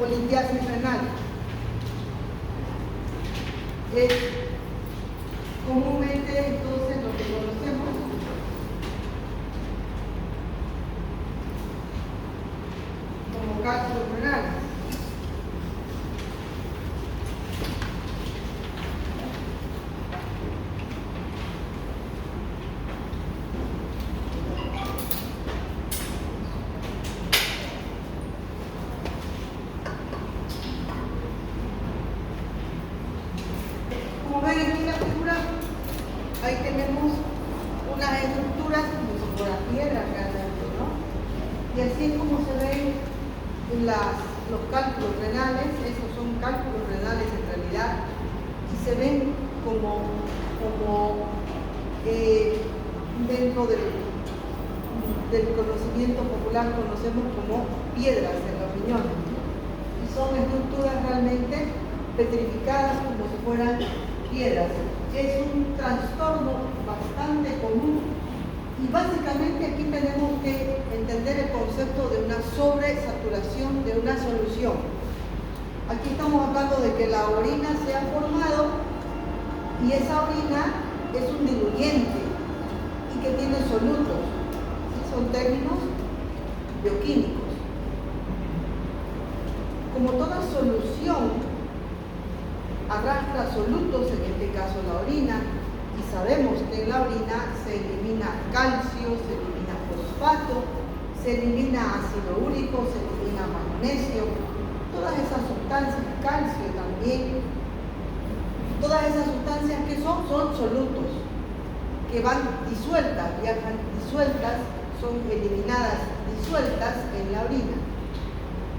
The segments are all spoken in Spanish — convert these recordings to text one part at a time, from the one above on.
o litiasis renal. Es comúnmente entonces lo que conocemos como cálculos renales. Como ven en esta figura, ahí tenemos unas estructuras como si fuera piedra realmente, ¿no? Y así es como se ven los cálculos renales. Esos son cálculos renales en realidad, y se ven como dentro del conocimiento popular conocemos como piedras en los riñones, y son estructuras realmente petrificadas como si fueran piedras. Es un trastorno bastante común, y básicamente aquí tenemos que entender el concepto de una sobresaturación de una solución. Aquí estamos hablando de que la orina se ha formado, y esa orina es un diluyente y que tiene solutos. Son términos bioquímicos. Como toda solución arrastra solutos, en este caso la orina, y sabemos que en la orina se elimina calcio, se elimina fosfato, se elimina ácido úrico, se elimina magnesio, todas esas sustancias, calcio también, todas esas sustancias que son solutos, que van disueltas, viajan disueltas, son eliminadas disueltas en la orina.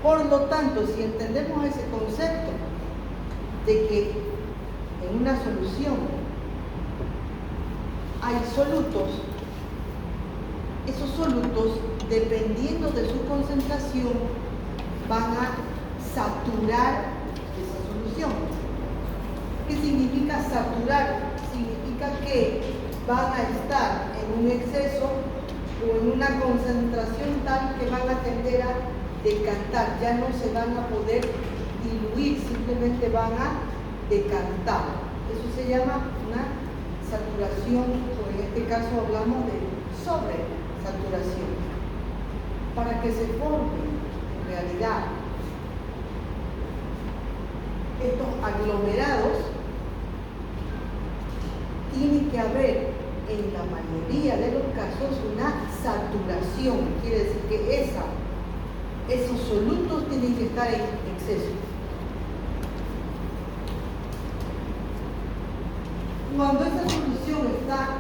Por lo tanto, si entendemos ese concepto de que en una solución hay solutos, esos solutos, dependiendo de su concentración, van a saturar esa solución. ¿Qué significa saturar? Significa que van a estar en un exceso o en una concentración tal que van a tender a decantar, ya no se van a poder diluir, simplemente van a decantar. Eso se llama una saturación, o en este caso hablamos de sobresaturación. Para que se formen en realidad estos aglomerados, tiene que haber en la mayoría de los casos una saturación, quiere decir que esos solutos tienen que estar en exceso. Cuando esa solución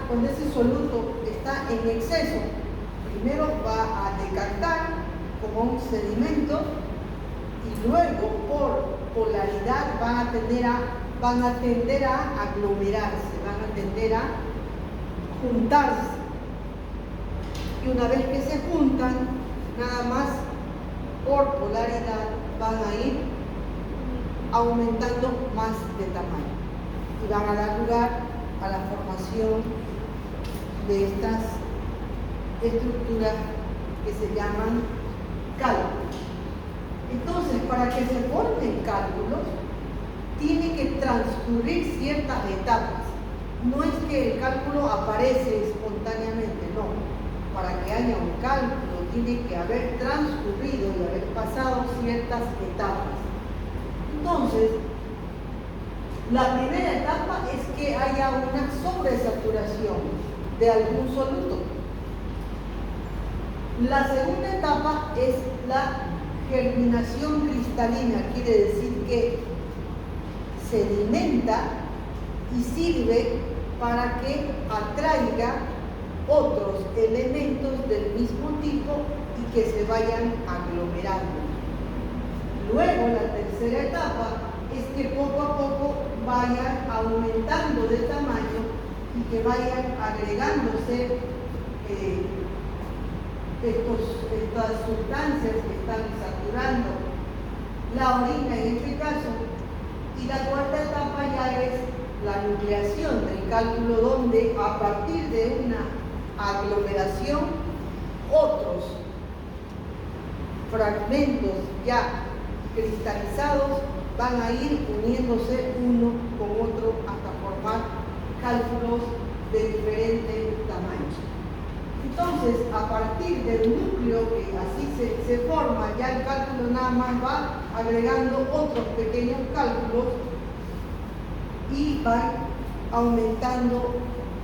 cuando ese soluto está en exceso, primero va a decantar como un sedimento, y luego por polaridad van a tender a aglomerarse, van a tender a juntarse. Y una vez que se juntan, nada más por polaridad van a ir aumentando más de tamaño, y van a dar lugar a la formación de estas estructuras que se llaman cálculos. Entonces, para que se formen cálculos, tiene que transcurrir ciertas etapas. No es que el cálculo aparece espontáneamente, no. Para que haya un cálculo, tiene que haber transcurrido y haber pasado ciertas etapas. Entonces, la primera etapa es que haya una sobresaturación de algún soluto. La segunda etapa es la germinación cristalina, quiere decir que sedimenta y sirve para que atraiga otros elementos del mismo tipo y que se vayan aglomerando. Luego, la tercera etapa es que poco a poco vayan aumentando de tamaño y que vayan agregándose estas sustancias que están saturando la orina en este caso. Y la cuarta etapa ya es la nucleación del cálculo, donde a partir de una aglomeración otros fragmentos ya cristalizados van a ir uniéndose uno con otro hasta formar cálculos de diferente tamaño. Entonces, a partir del núcleo que así se forma, ya el cálculo nada más va agregando otros pequeños cálculos y va aumentando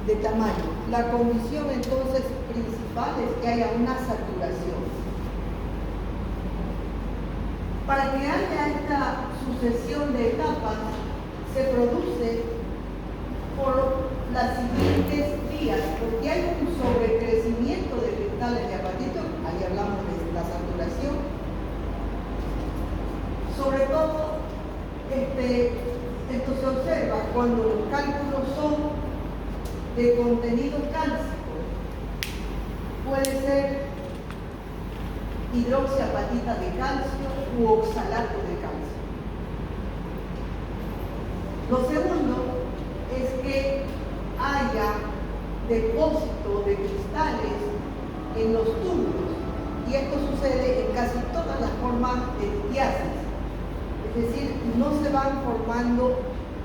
de tamaño. La condición entonces principal es que haya una saturación. Para que haya esta sucesión de etapas, se produce por las siguientes vías, porque hay un sobrecrecimiento de cristales de apatito, ahí hablamos de la saturación. Sobre todo, esto se observa cuando los cálculos son de contenido cálcico. Puede ser hidroxiapatita de calcio u oxalato de calcio. Lo segundo es que haya depósito de cristales en los túbulos, y esto sucede en casi todas las formas de litiasis, es decir, no se van formando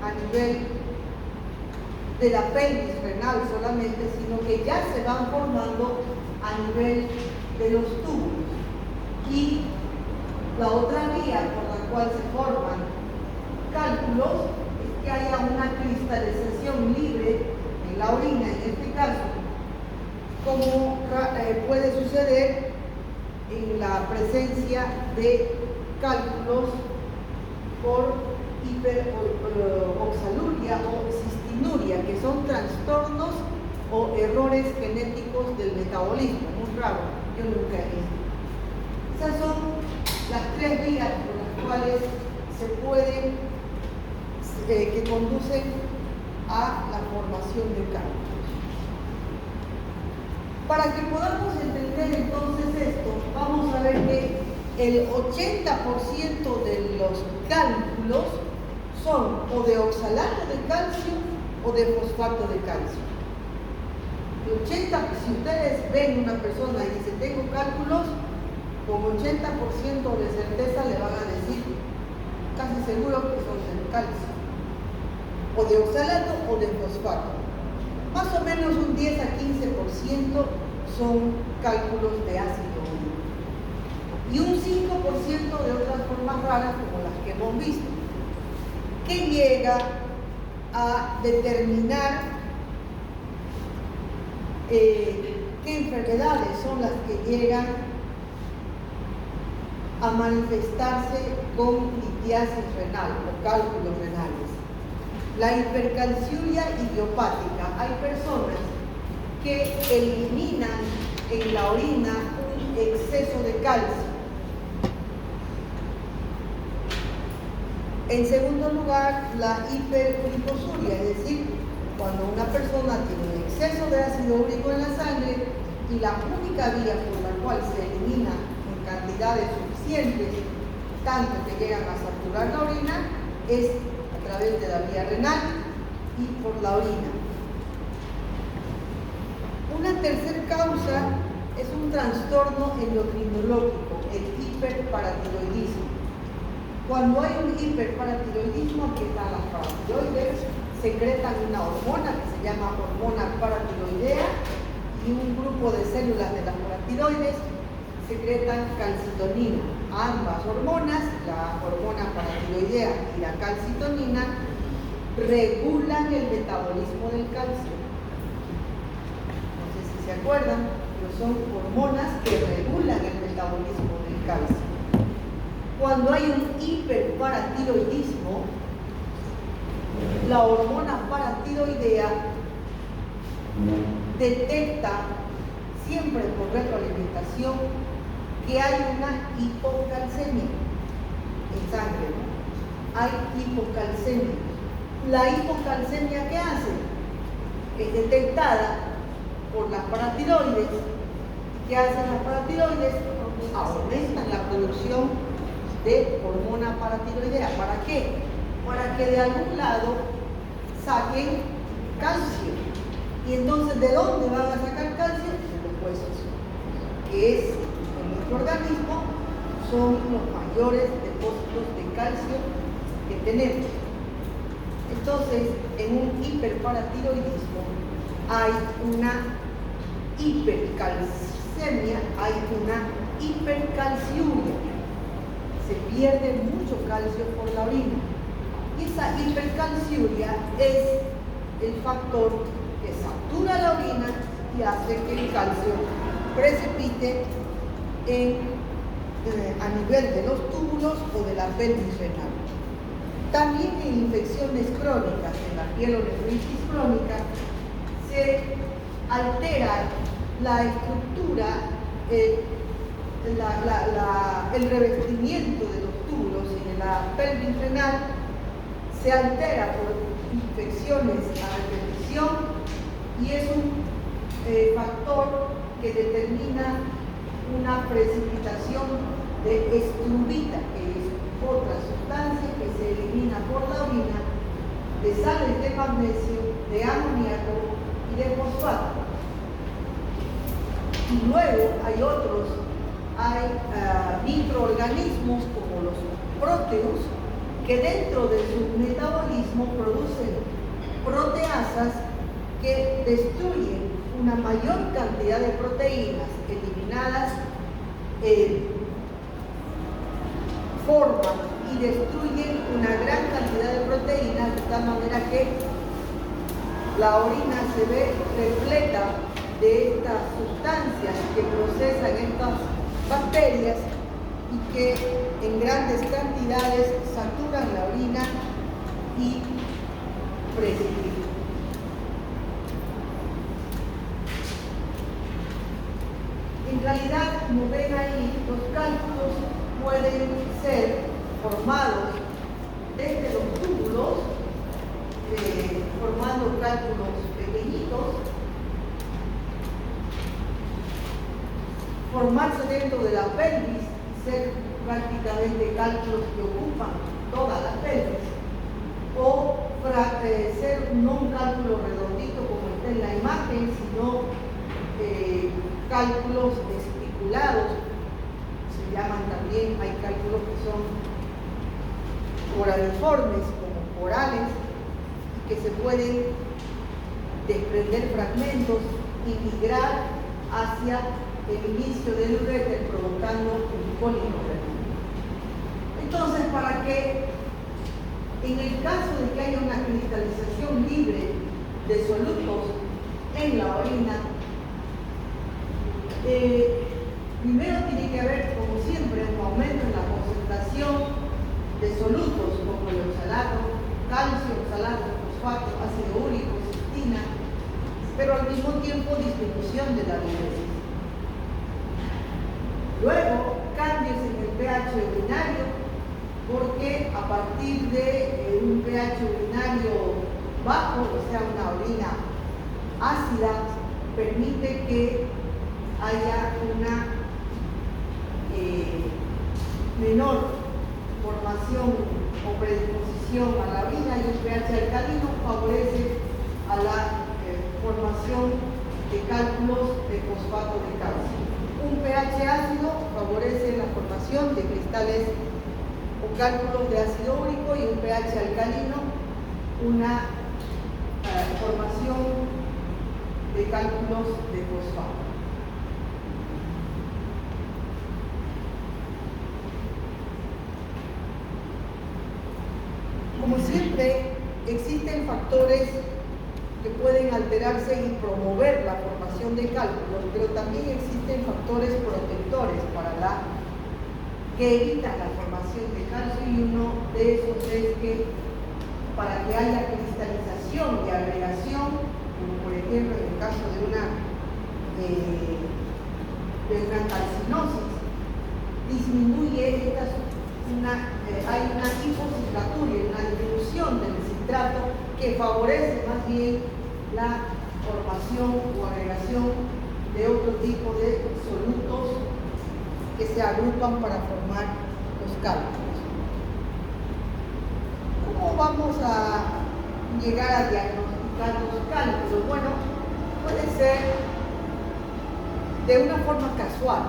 a nivel de la pelvis renal solamente, sino que ya se van formando a nivel de los túbulos. Y la otra vía por la cual se forman cálculos es que haya una cristalización libre en la orina, en este caso, como puede suceder en la presencia de cálculos por hiperoxaluria o cistinuria, que son trastornos o errores genéticos del metabolismo, muy raro, yo nunca he visto. Esas son las tres vías por las cuales se pueden, que conducen a la formación de cálculos. Para que podamos entender entonces esto, vamos a ver que el 80% de los cálculos son o de oxalato de calcio o de fosfato de calcio. El 80%, si ustedes ven una persona y dice tengo cálculos, con 80% de certeza le van a decir casi seguro que son de calcio, o de oxalato o de fosfato. Más o menos un 10 a 15% son cálculos de ácido úrico. Y un 5% de otras formas raras como las que hemos visto, que llega a determinar qué enfermedades son las que llegan a manifestarse con litiasis renal o cálculos renales. La hipercalciuria idiopática. Hay personas que eliminan en la orina un exceso de calcio. En segundo lugar, la hiperglicosuria, es decir, cuando una persona tiene un exceso de ácido úrico en la sangre y la única vía por la cual se elimina en cantidades suficientes, tanto que llegan a saturar la orina, es a través de la vía renal y por la orina. Una tercera causa es un trastorno endocrinológico, el hiperparatiroidismo. Cuando hay un hiperparatiroidismo, aquí están las paratiroides, secretan una hormona que se llama hormona paratiroidea, y un grupo de células de las paratiroides secretan calcitonina. Ambas hormonas, la hormona paratiroidea y la calcitonina, regulan el metabolismo del calcio. No sé si se acuerdan, pero son hormonas que regulan el metabolismo del calcio. Cuando hay un hiperparatiroidismo, la hormona paratiroidea detecta siempre por retroalimentación que hay una hipocalcemia en sangre, ¿no? Hay hipocalcemia. La hipocalcemia, ¿qué hace? Es detectada por las paratiroides. ¿Qué hacen las paratiroides? Aumentan la producción de hormona paratiroidea. ¿Para qué? Para que de algún lado saquen calcio. Y entonces, ¿de dónde van a sacar calcio? De los huesos, que es en nuestro organismo son los mayores depósitos de calcio que tenemos. Entonces, en un hiperparatiroidismo hay una hipercalcemia, hay una hipercalciuria. Se pierde mucho calcio por la orina. Y esa hipercalciuria es el factor que satura la orina y hace que el calcio precipite a nivel de los túbulos o de la pelvis renal. También en infecciones crónicas, en la pielonefritis crónica, se altera la estructura, el revestimiento de los túbulos y de la pelvis renal se altera por infecciones a repetición y es un factor que determina una precipitación de estrubita, que es otra sustancia que se elimina por la orina, de sales de magnesio, de amoníaco y de fosfato. Y luego hay microorganismos como los próteos que dentro de su metabolismo producen proteasas que destruyen una mayor cantidad de proteínas eliminadas, forman y destruyen una gran cantidad de proteínas de tal manera que la orina se ve repleta de estas sustancias que procesan estas bacterias y que en grandes cantidades saturan la orina y precipitan. En realidad, como ven ahí, los cálculos pueden ser formados desde los túbulos, formando cálculos pequeñitos, formarse dentro de la pelvis y ser prácticamente cálculos que ocupan toda la pelvis, o ser no un cálculo redondito como está en la imagen, sino cálculos espiculados, se llaman también, hay cálculos que son oraliformes como orales, y que se pueden desprender fragmentos y migrar hacia el inicio del uréter provocando un cólico renal. Entonces, para que en el caso de que haya una cristalización libre de solutos en la orina, primero tiene que haber, como siempre, un aumento en la concentración de solutos como el oxalato, calcio, oxalato, fosfato, ácido úrico, cistina, pero al mismo tiempo disminución de la diuresis. Luego, cambios en el pH urinario, porque a partir de un pH urinario bajo, o sea, una orina ácida, permite que haya una menor formación o predisposición a la orina, y un pH alcalino favorece a la formación de cálculos de fosfato de calcio. Un pH ácido favorece la formación de cristales o cálculos de ácido úrico, y un pH alcalino una formación de cálculos de fosfato. Como siempre, existen factores que pueden alterarse y promover la formación de cálculos, pero también existen factores protectores que evitan la formación de calcio, y uno de esos es que para que haya cristalización y agregación, como por ejemplo en el caso de una calcinosis, disminuye hay una hipocitraturia, una disminución del citrato que favorece más bien la formación o agregación de otro tipo de solutos que se agrupan para formar los cálculos. ¿Cómo vamos a llegar a diagnosticar los cálculos? Bueno, puede ser de una forma casual.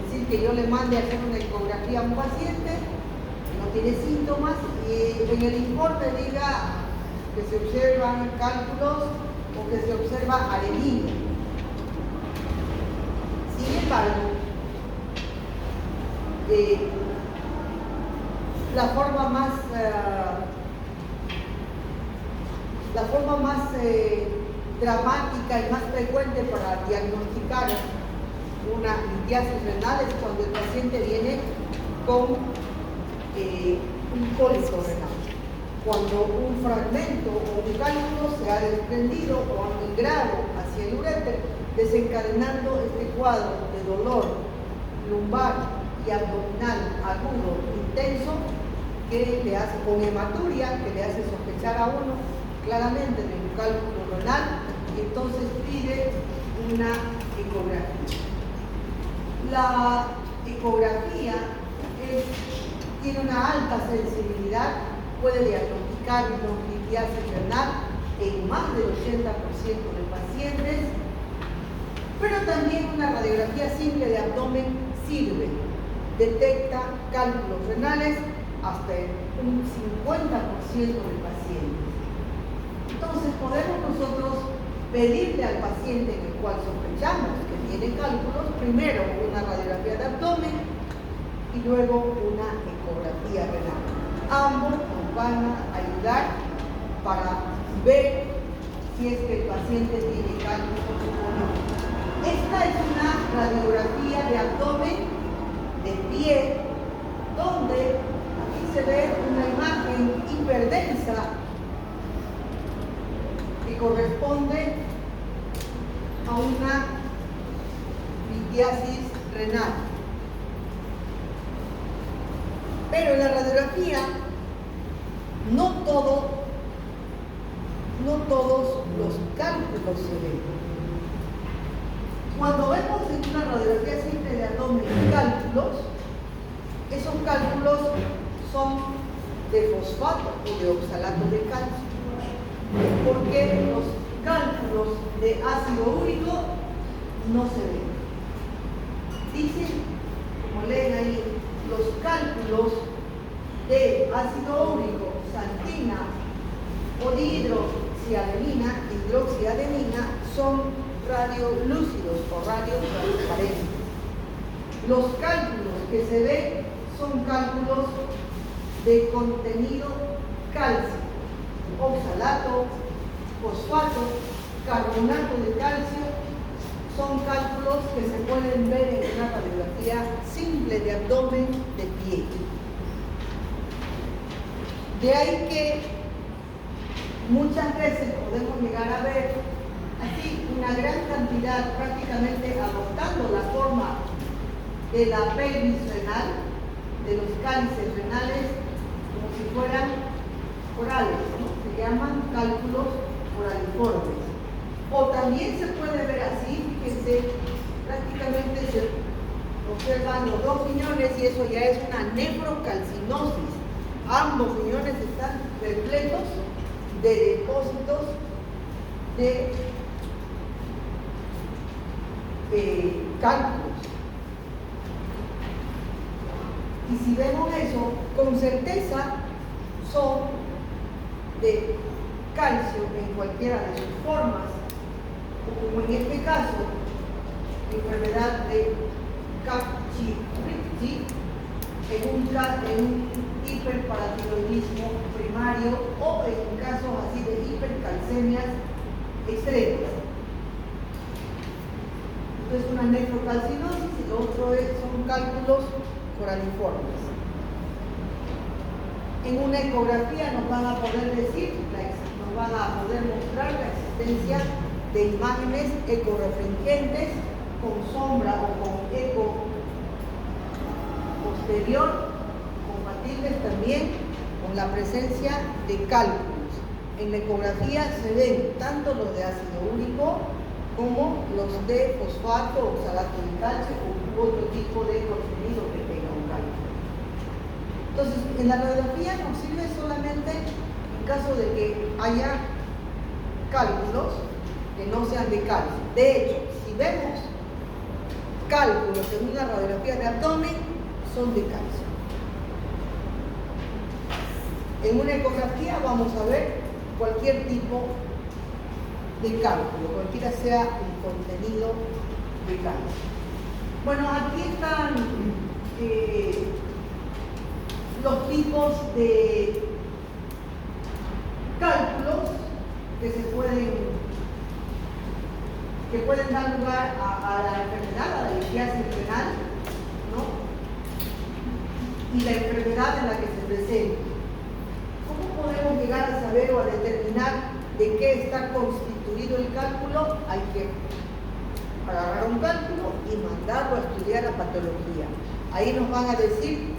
Es decir que yo le mande a hacer una ecografía a un paciente que no tiene síntomas y en el informe diga que se observan cálculos o que se observa anemia. Sin embargo, la forma más dramática y más frecuente para diagnosticar una litiasis renal es cuando el paciente viene con un cólico renal. Cuando un fragmento o un cálculo se ha desprendido o ha migrado hacia el uréter, desencadenando este cuadro de dolor lumbar y abdominal agudo, intenso, que le hace, con hematuria, que le hace sospechar a uno claramente de un cálculo renal, y entonces pide una ecografía. La ecografía tiene una alta sensibilidad, puede diagnosticar litiasis renal en más del 80% de pacientes, pero también una radiografía simple de abdomen sirve. Detecta cálculos renales hasta un 50% de pacientes. Entonces podemos nosotros pedirle al paciente en el cual sospechamos que tiene cálculos, primero una radiografía de abdomen y luego una ecografía renal. Ambos nos van a ayudar para ver si es que el paciente tiene cálculos o no. Esta es una radiografía de abdomen de pie, donde aquí se ve una imagen hiperdensa que corresponde a una litiasis renal. Pero en la radiografía no todos los cálculos se ven. Cuando vemos en una radiografía simple de abdomen cálculos, esos cálculos son de fosfato o de oxalato de calcio, porque los cálculos de ácido úrico no se ven. Dicen, como leen ahí, los cálculos de ácido úrico, santina o hidroxiadenina son radiolúcidos o radiotransparentes. Los cálculos que se ven son cálculos de contenido calcio, oxalato, fosfato, carbonato de calcio. Son cálculos que se pueden ver en una radiografía simple de abdomen de pie. De ahí que muchas veces podemos llegar a ver así una gran cantidad, prácticamente adoptando la forma de la pelvis renal, de los cálices renales, como si fueran orales, ¿no? Se llaman cálculos oraliformes. O también se puede ver así, fíjense, prácticamente se observan los dos riñones y eso ya es una nefrocalcinosis. Ambos riñones están repletos de depósitos de cálculos. Y si vemos eso, con certeza son de calcio en cualquiera de sus formas, o como en este caso, enfermedad de Capchiritchie, en un hiperparatiroidismo primario o en casos así de hipercalcemias extremas. Entonces una nefrocalcinosis y lo otro son cálculos oraliformes. En una ecografía nos van a poder decir, nos van a poder mostrar la existencia de imágenes ecorefringentes con sombra o con eco posterior, compatibles también con la presencia de cálculos. En la ecografía se ven tanto los de ácido úrico como los de fosfato, oxalato de calcio u otro tipo de contenido que tenga un cálculo. Entonces, en la radiografía nos sirve solamente en caso de que haya cálculos que no sean de calcio. De hecho, si vemos cálculos en una radiografía de abdomen son de calcio. En una ecografía vamos a ver cualquier tipo de cálculo, cualquiera sea el contenido de calcio. Bueno, aquí están los tipos de cálculos que pueden dar lugar a la enfermedad, a la litiasis renal, ¿no? Y la enfermedad en la que se presenta. ¿Cómo podemos llegar a saber o a determinar de qué está constituido el cálculo? Hay que agarrar un cálculo y mandarlo a estudiar a patología. Ahí nos van a decir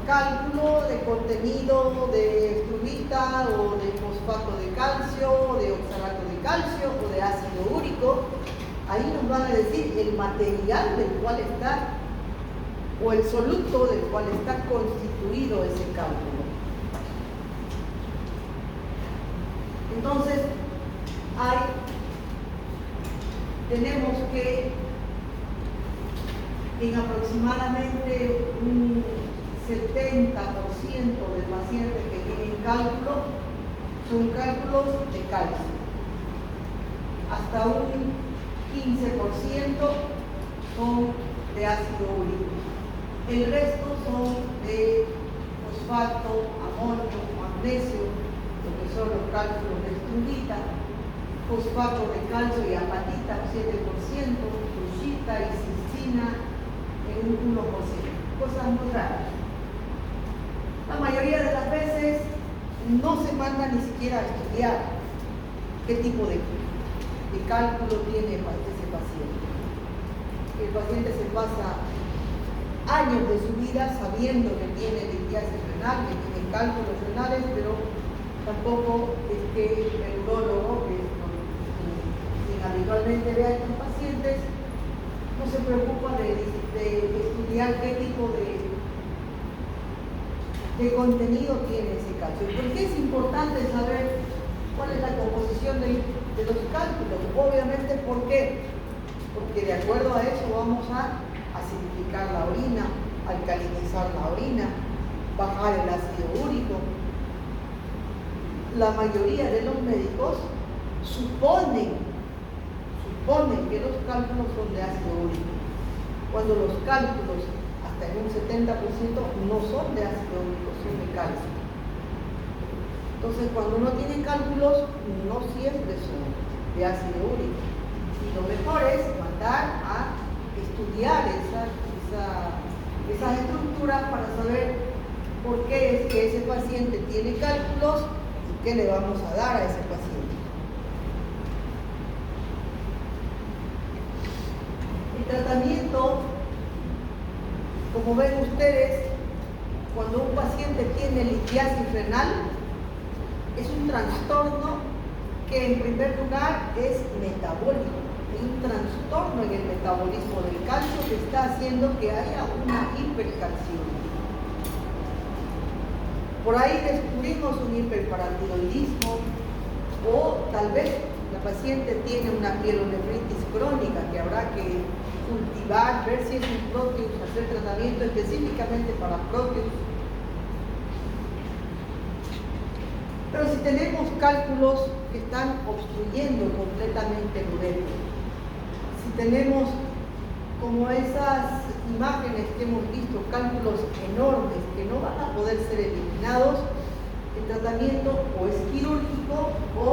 cálculo de contenido de estruvita o de fosfato de calcio, o de oxalato de calcio o de ácido úrico. Ahí nos van a decir el material del cual está, o el soluto del cual está constituido ese cálculo. Entonces, tenemos que en aproximadamente un 70% de pacientes que tienen cálculo son cálculos de calcio. Hasta un 15% son de ácido úrico. El resto son de fosfato, amonio, magnesio, lo que son los cálculos de estruvita, fosfato de calcio y apatita, 7%, crucita y cistina en un 1%. Cosas muy raras. La mayoría de las veces no se manda ni siquiera a estudiar qué tipo de cálculo tiene ese paciente. El paciente se pasa años de su vida sabiendo que tiene litiasis renal, que tiene cálculos renales, pero tampoco es que el urólogo, que habitualmente ve a estos pacientes, no se preocupa de estudiar qué tipo de contenido tiene ese calcio. ¿Por qué es importante saber cuál es la composición de los cálculos? Obviamente, ¿por qué? Porque de acuerdo a eso vamos a acidificar la orina, alcalinizar la orina, bajar el ácido úrico. La mayoría de los médicos suponen que los cálculos son de ácido úrico, cuando los cálculos hasta en un 70% no son de ácido úrico, son de calcio. Entonces, cuando uno tiene cálculos, no siempre son de ácido úrico. Y lo mejor es mandar a estudiar esas estructuras para saber por qué es que ese paciente tiene cálculos y qué le vamos a dar a ese paciente. El tratamiento, como ven ustedes, cuando un paciente tiene litiasis renal, es un trastorno que en primer lugar es metabólico. Es un trastorno en el metabolismo del calcio que está haciendo que haya una hipercalciemia. Por ahí descubrimos un hiperparatiroidismo, o tal vez la paciente tiene una pielonefritis crónica que habrá que cultivar, ver si es un Proteus, hacer tratamiento específicamente para Proteus. Pero si tenemos cálculos que están obstruyendo completamente el uretra, si tenemos como esas imágenes que hemos visto, cálculos enormes que no van a poder ser eliminados, el tratamiento o es quirúrgico o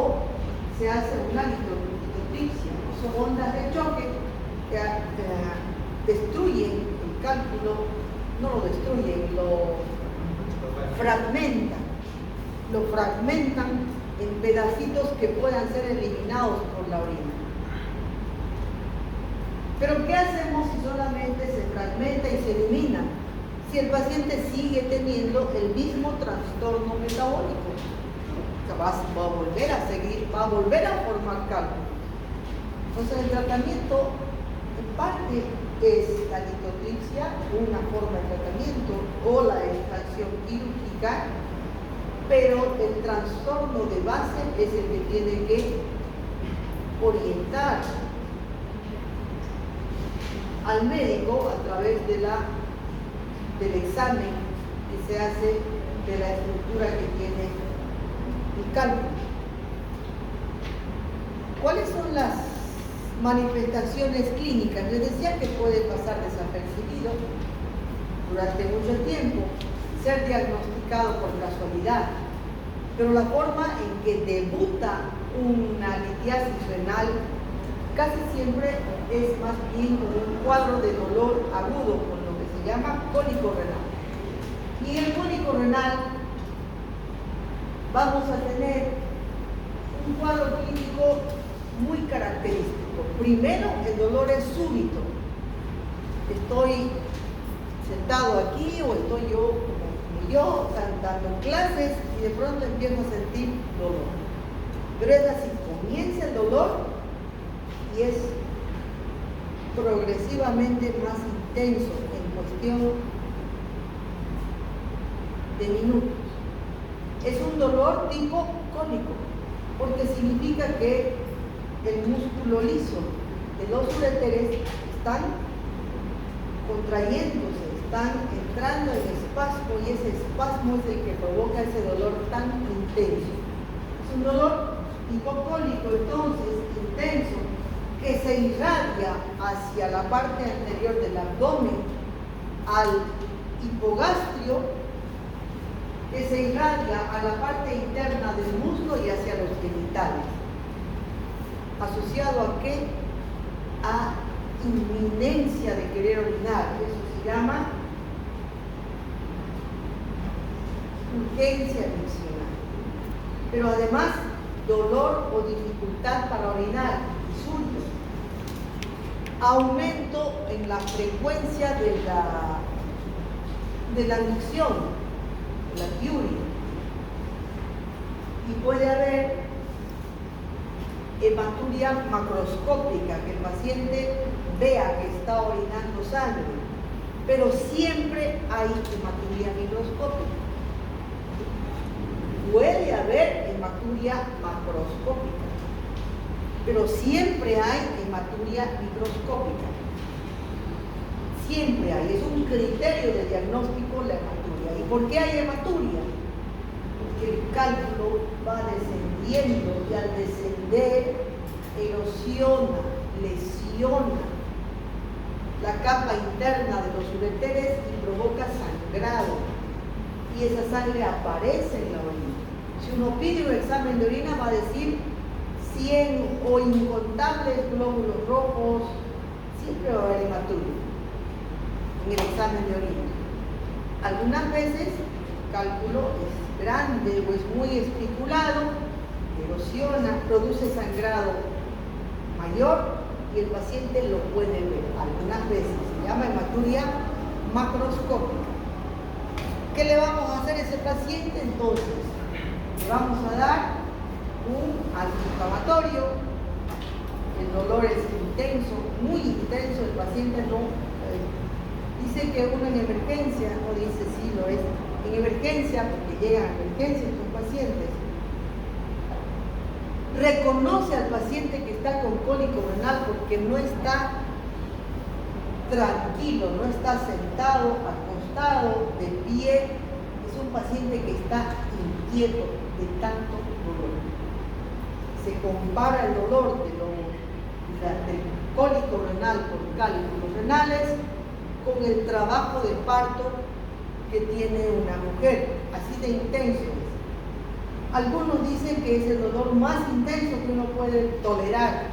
se hace una litotripsia. Son ondas de choque que destruyen el cálculo, no lo destruyen, lo fragmentan en pedacitos que puedan ser eliminados por la orina. Pero ¿qué hacemos si solamente se fragmenta y se elimina? Si el paciente sigue teniendo el mismo trastorno metabólico, va a volver a formar cálculo. Entonces el tratamiento en parte es la litotripsia, una forma de tratamiento, o la extracción quirúrgica, pero el trastorno de base es el que tiene que orientar al médico a través del examen que se hace de la estructura que tiene el cálculo. ¿Cuáles son las manifestaciones clínicas? Les decía que puede pasar desapercibido durante mucho tiempo, ser diagnosticado por casualidad, pero la forma en que debuta una litiasis renal casi siempre es más bien como un cuadro de dolor agudo, con lo que se llama cólico renal. Y en el cólico renal vamos a tener un cuadro clínico muy característico. Primero, el dolor es súbito. Estoy sentado aquí o estoy yo dando clases y de pronto empiezo a sentir dolor. Pero es así, comienza el dolor y es progresivamente más intenso en cuestión de minutos. Es un dolor tipo cólico, porque significa que el músculo liso de los ureteres están contrayéndose, están entrando en espasmo y ese espasmo es el que provoca ese dolor tan intenso. Es un dolor hipocólico, entonces, intenso, que se irradia hacia la parte anterior del abdomen, al hipogastrio, que se irradia a la parte interna del muslo y hacia los genitales. ¿Asociado a qué? A inminencia de querer orinar. Eso se llama urgencia miccional. Pero además, dolor o dificultad para orinar, insultos, aumento en la frecuencia de la micción, de la diuria, y puede haber hematuria macroscópica, que el paciente vea que está orinando sangre, pero siempre hay hematuria microscópica. Puede haber hematuria macroscópica, pero siempre hay hematuria microscópica. Siempre hay, es un criterio de diagnóstico la hematuria. ¿Y por qué hay hematuria? Porque el cálculo va descendiendo y al descender erosiona, lesiona la capa interna de los ureteres y provoca sangrado. Y esa sangre aparece en la orina. Si uno pide un examen de orina va a decir 100 o incontables glóbulos rojos, siempre va a haber hematuria en el examen de orina. Algunas veces el cálculo es grande o es muy especulado, erosiona, produce sangrado mayor y el paciente lo puede ver. Algunas veces se llama hematuria macroscópica. ¿Qué le vamos a hacer a ese paciente entonces? Le vamos a dar un antiinflamatorio. El dolor es intenso, muy intenso, el paciente no dice que uno en emergencia, no dice sí lo es, en emergencia, porque llegan a emergencia estos pacientes, reconoce al paciente que está con cólico renal porque no está tranquilo, no está sentado, acostado, de pie, es un paciente que está inquieto de tanto dolor. Se compara el dolor del cólico renal por cálculos renales con el trabajo de parto que tiene una mujer, así de intenso es. Algunos dicen que es el dolor más intenso que uno puede tolerar.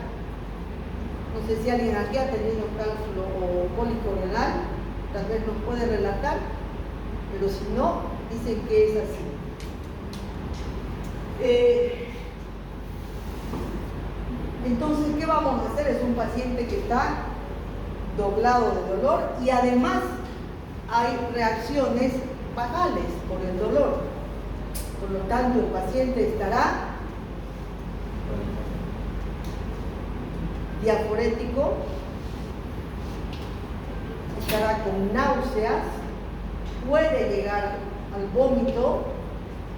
No sé si alguien aquí ha tenido cálculo o cólico renal, tal vez nos puede relatar, pero si no, dicen que es así. Entonces, ¿qué vamos a hacer? Es un paciente que está doblado de dolor y además hay reacciones basales por el dolor. Por lo tanto, el paciente estará diaforético, estará con náuseas, puede llegar al vómito,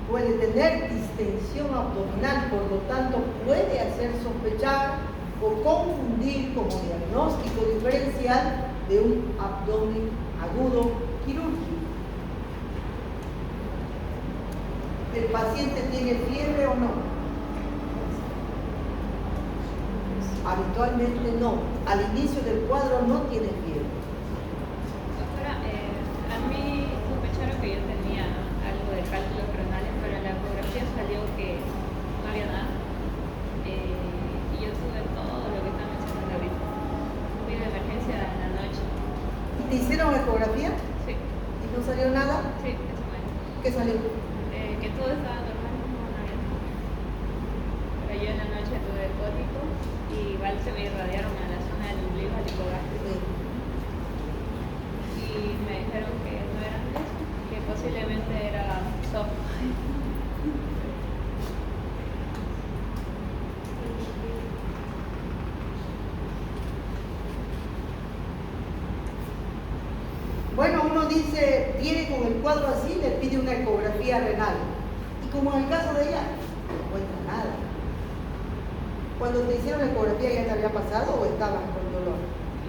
puede tener distensión abdominal, por lo tanto puede hacer sospechar o confundir como diagnóstico diferencial especial de un abdomen agudo quirúrgico. ¿El paciente tiene fiebre o no? Habitualmente no. Al inicio del cuadro no tiene fiebre. Doctora, a mí sospecharon que yo tenía algo de cálculos renales, pero en la ecografía salió que no había nada. Y yo tuve todo lo que está mencionando ahorita. Fui de emergencia en la noche. ¿Y te hicieron ecografía? Sí, ¿Y no salió nada? sí, eso me ¿Qué salió? que todo estaba normal, no había nada. Pero yo en la noche tuve cólico y igual se me irradiaron a la zona del ombligo al hipogástrico. Sí. Y me dijeron que no eran de eso, que posiblemente era soft. Bueno, uno dice, viene con el cuadro así, le pide una ecografía renal. Y como en el caso de ella, no encuentra nada. Cuando te hicieron la ecografía, ¿ya te había pasado o estabas con dolor?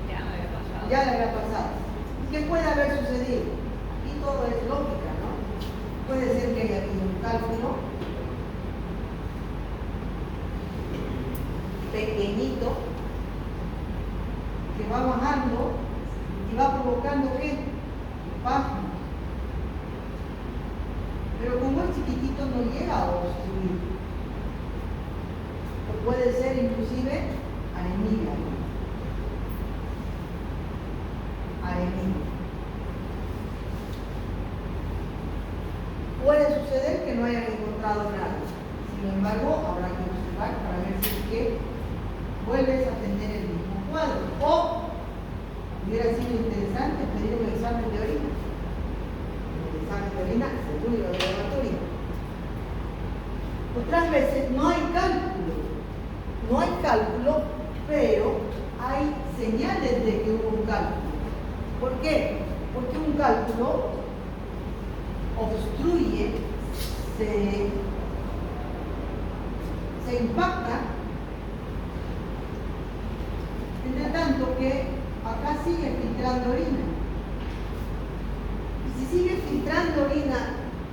Ya me había pasado. Ya le había pasado. ¿Qué puede haber sucedido? Y todo es lógica, ¿no? Puede ser que haya habido un cálculo pequeñito que va bajando y va provocando ¿qué? Bajo. Pero como es chiquitito no llega a obstruir. O puede ser inclusive anemia. Anemia. Puede suceder que no hayan encontrado nada. Sin embargo, habrá que observar para ver si es que vuelves a tener el mismo cuadro. O hubiera sido interesante pedir un examen de orina. El examen de orina seguro de laboratorio. Otras veces no hay cálculo. No hay cálculo, pero hay señales de que hubo un cálculo. ¿Por qué? Porque un cálculo obstruye, se impacta, entre tanto que acá sigue filtrando orina. Y si sigue filtrando orina,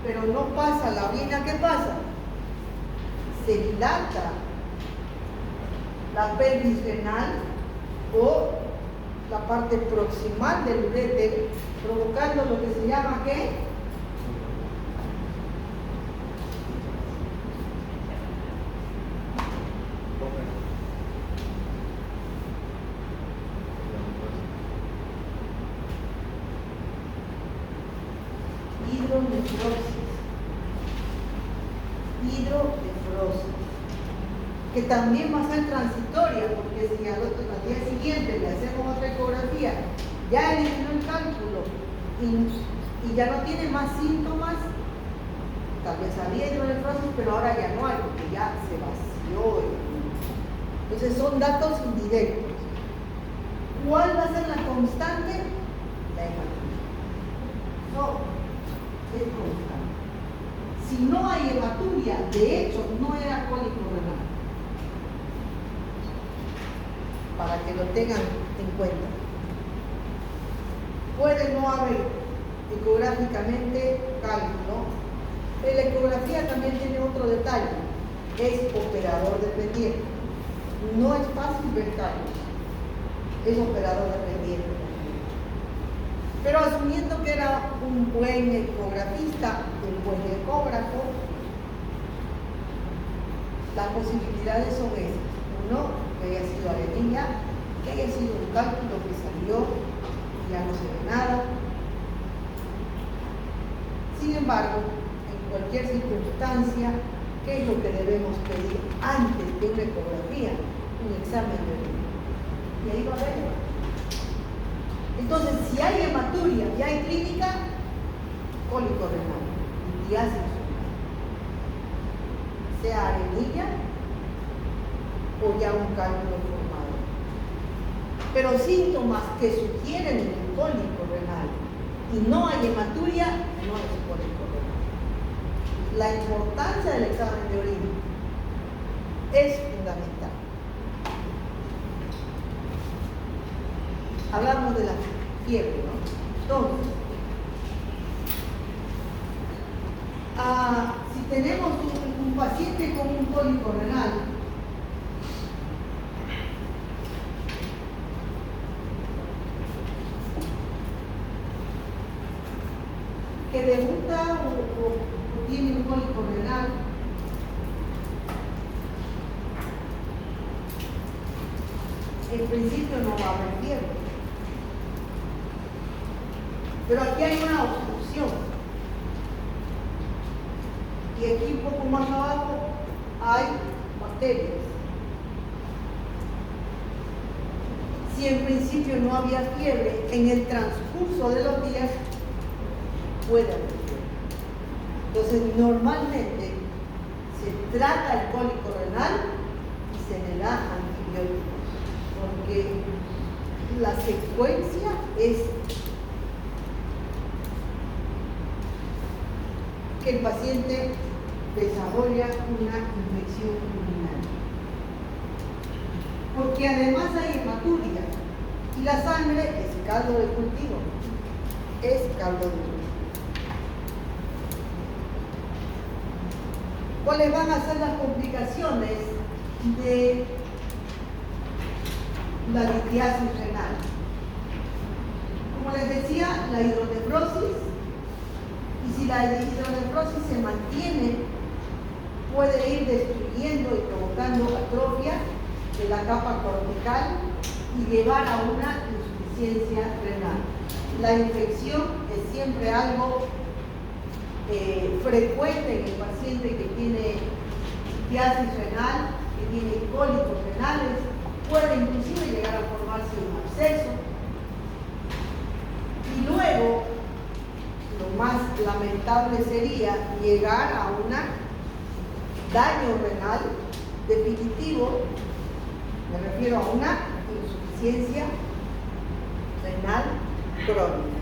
pero no pasa la orina, ¿qué pasa? Se dilata la pelvis renal o la parte proximal del uréter, provocando lo que se llama ¿qué? Hidronefrosis, que también va a ser transitoria, porque si al día siguiente le hacemos otra ecografía, ya eliminó el cálculo y ya no tiene más síntomas, tal vez había hidronefrosis, pero ahora ya no hay, porque ya se vació. Entonces son datos indirectos. ¿Cuál va a ser la constante? La hematuria. No, es constante. Si no hay hematuria, de hecho, no era cólico renal. Para que lo tengan en cuenta. Puede no haber ecográficamente cálculo, pero la ecografía también tiene otro detalle, es operador dependiente. No es fácil ver cálculos, es operador dependiente. Pero asumiendo que era un buen ecografista, un buen ecógrafo, las posibilidades son esas. Uno, que haya sido anemia, que haya sido un cálculo que salió y ya no se ve nada. Sin embargo, en cualquier circunstancia, ¿qué es lo que debemos pedir antes de una ecografía? Un examen de orina. Y ahí va a ver. Entonces, si hay hematuria y hay clínica, cólico renal, litiasis, sea anemia o ya un cálculo formado. Pero síntomas que sugieren el cólico renal y no hay hematuria, no es cólico renal. La importancia del examen de orina es fundamental. hablamos de la fiebre, ¿no? Entonces, si tenemos un paciente con un cólico renal, que debuta o tiene un cólico renal, en principio no va a haber fiebre. Pero aquí hay una obstrucción. Y aquí un poco más abajo hay bacterias. Si en principio no había fiebre, en el transcurso de los días puede haber fiebre. Entonces, normalmente se trata el cólico renal y se le da antibióticos, porque la secuencia es que el paciente desarrolla una infección urinaria. Porque además hay hematuria y la sangre es caldo de cultivo, es caldo de cultivo. ¿Cuáles van a ser las complicaciones de la litiasis renal? Como les decía, la hidronefrosis, y si la hidronefrosis se mantiene, puede ir destruyendo y provocando atrofia de la capa cortical y llevar a una insuficiencia renal. La infección es siempre algo frecuente en el paciente que tiene litiasis renal, que tiene cólicos renales, puede inclusive llegar a formarse un absceso. Y luego, lo más lamentable sería llegar a un daño renal definitivo, me refiero a una insuficiencia renal crónica,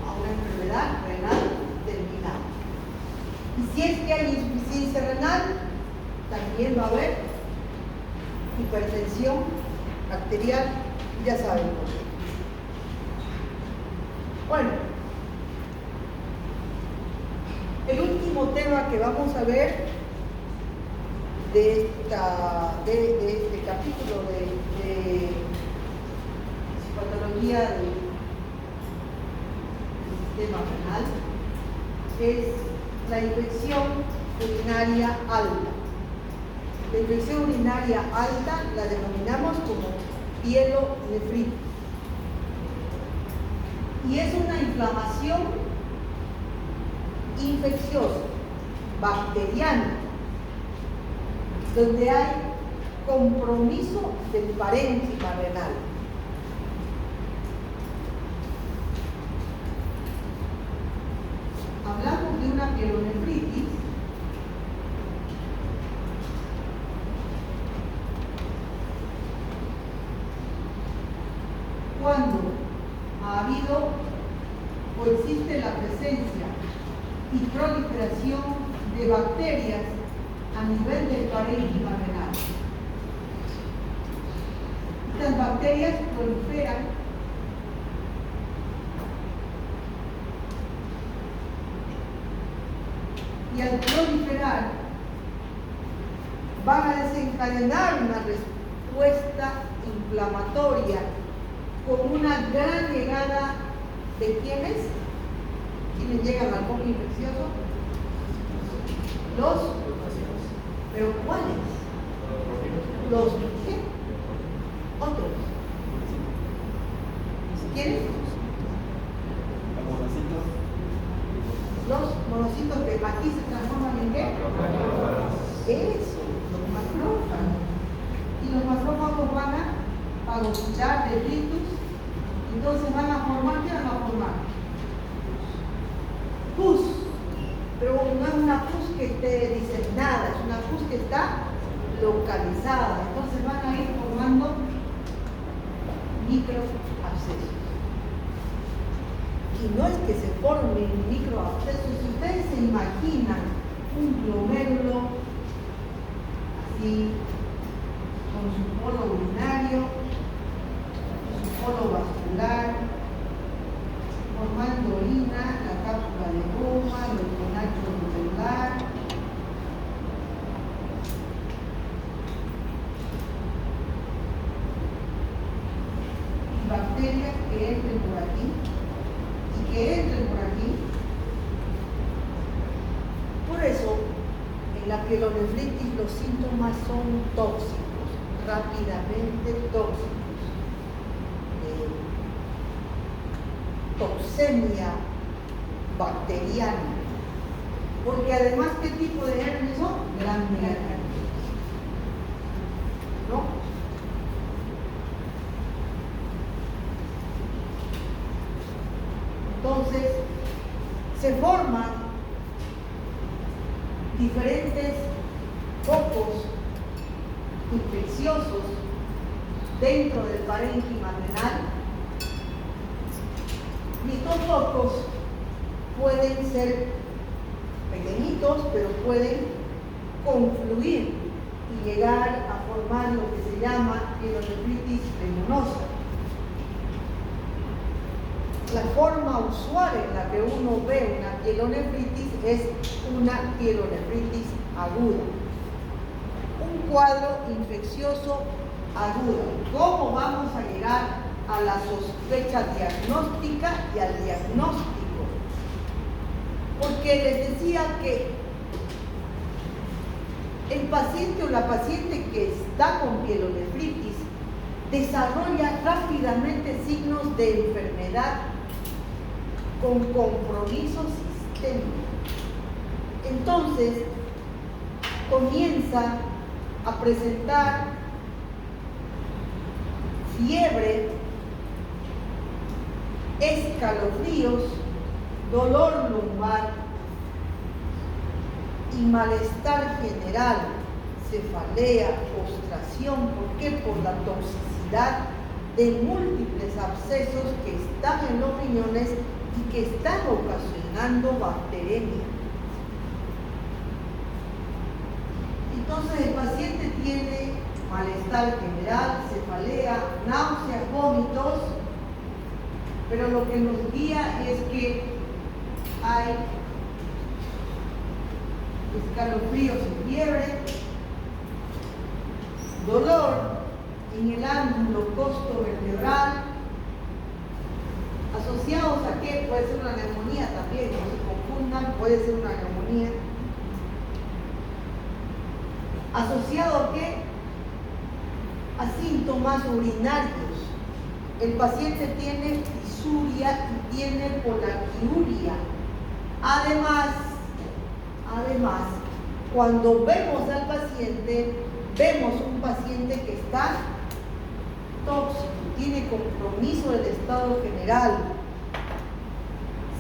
a una enfermedad renal terminal. Y si es que hay insuficiencia renal, también va a haber hipertensión arterial, ya saben por qué. Bueno, el último tema que vamos a ver de este capítulo de psicopatología del sistema renal es la infección urinaria alta. La infección urinaria alta la denominamos como pielonefritis. Y es una inflamación infecciosa, bacteriana, donde hay compromiso del parénquima renal. Hablamos de una pielonefritis cuando ha habido o existe la presencia y proliferación de bacterias a nivel del parénquima renal. Estas bacterias proliferan y al proliferar van a desencadenar una respuesta inflamatoria con una gran llegada de ¿quiénes? ¿Quiénes llegan al foco infeccioso? ¿Pero cuáles? Los ¿qué? Otros. ¿Quiénes? Los monocitos que aquí se transforman en ¿qué? Eso, los macrófagos. Y los macrófagos van a fagocitar detritus, entonces van a formar, ¿qué van a formar? Pus. Pero no es una pus que esté diseminada, es una pus que está localizada. Entonces van a ir formando microabscesos. Y no es que se formen microabscesos. Si ustedes se imaginan un glomérulo así, con su polo urinario, su polo vascular, formando orina, la cápsula de goma, los conachos medular. Y bacterias que entren por aquí y que entren por aquí. Por eso, en la pielonefritis los síntomas son tóxicos, rápidamente tóxicos. Toxemia bacteriana. Porque además, ¿qué tipo de gérmenes son? Grandes. ¿No? Entonces, se forman diferentes focos infecciosos dentro del parénquima renal. Y estos focos pueden ser pequeñitos, pero pueden confluir y llegar a formar lo que se llama pielonefritis venenosa. La forma usual en la que uno ve una pielonefritis es una pielonefritis aguda. Un cuadro infeccioso agudo. ¿Cómo vamos a llegar a la sospecha diagnóstica y al diagnóstico? Porque les decía que el paciente o la paciente que está con pielonefritis desarrolla rápidamente signos de enfermedad con compromiso sistémico. Entonces, comienza a presentar fiebre, escalofríos, dolor lumbar y malestar general, cefalea, postración. ¿Por qué? Por la toxicidad de múltiples abscesos que están en los riñones y que están ocasionando bacteremia. Entonces el paciente tiene malestar general, cefalea, náuseas, vómitos, pero lo que nos guía es que hay escalofríos y fiebre, dolor en el ángulo costovertebral, asociados a qué? Puede ser una neumonía también, no se confundan, puede ser una neumonía. ¿Asociado a qué? A síntomas urinarios. El paciente tiene fisuria y tiene polaquiuria. Además, cuando vemos al paciente, vemos un paciente que está tóxico, tiene compromiso del estado general.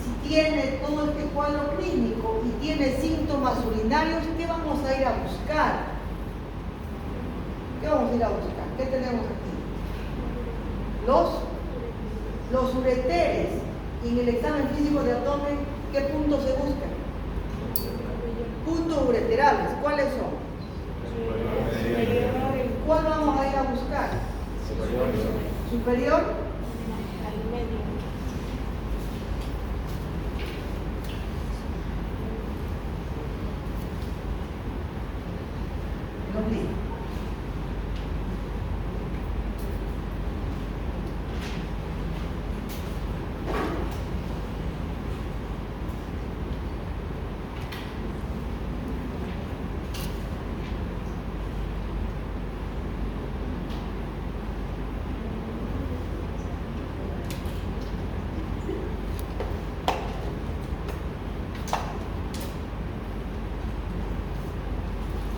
Si tiene todo este cuadro clínico y tiene síntomas urinarios, ¿qué vamos a ir a buscar? ¿Qué vamos a ir a buscar? ¿Qué tenemos aquí? Los ureteres. Y en el examen físico de abdomen, ¿qué puntos se buscan? Puntos ureterales. ¿Cuáles son? ¿Cuál vamos a ir a buscar? Superior. El ombligo.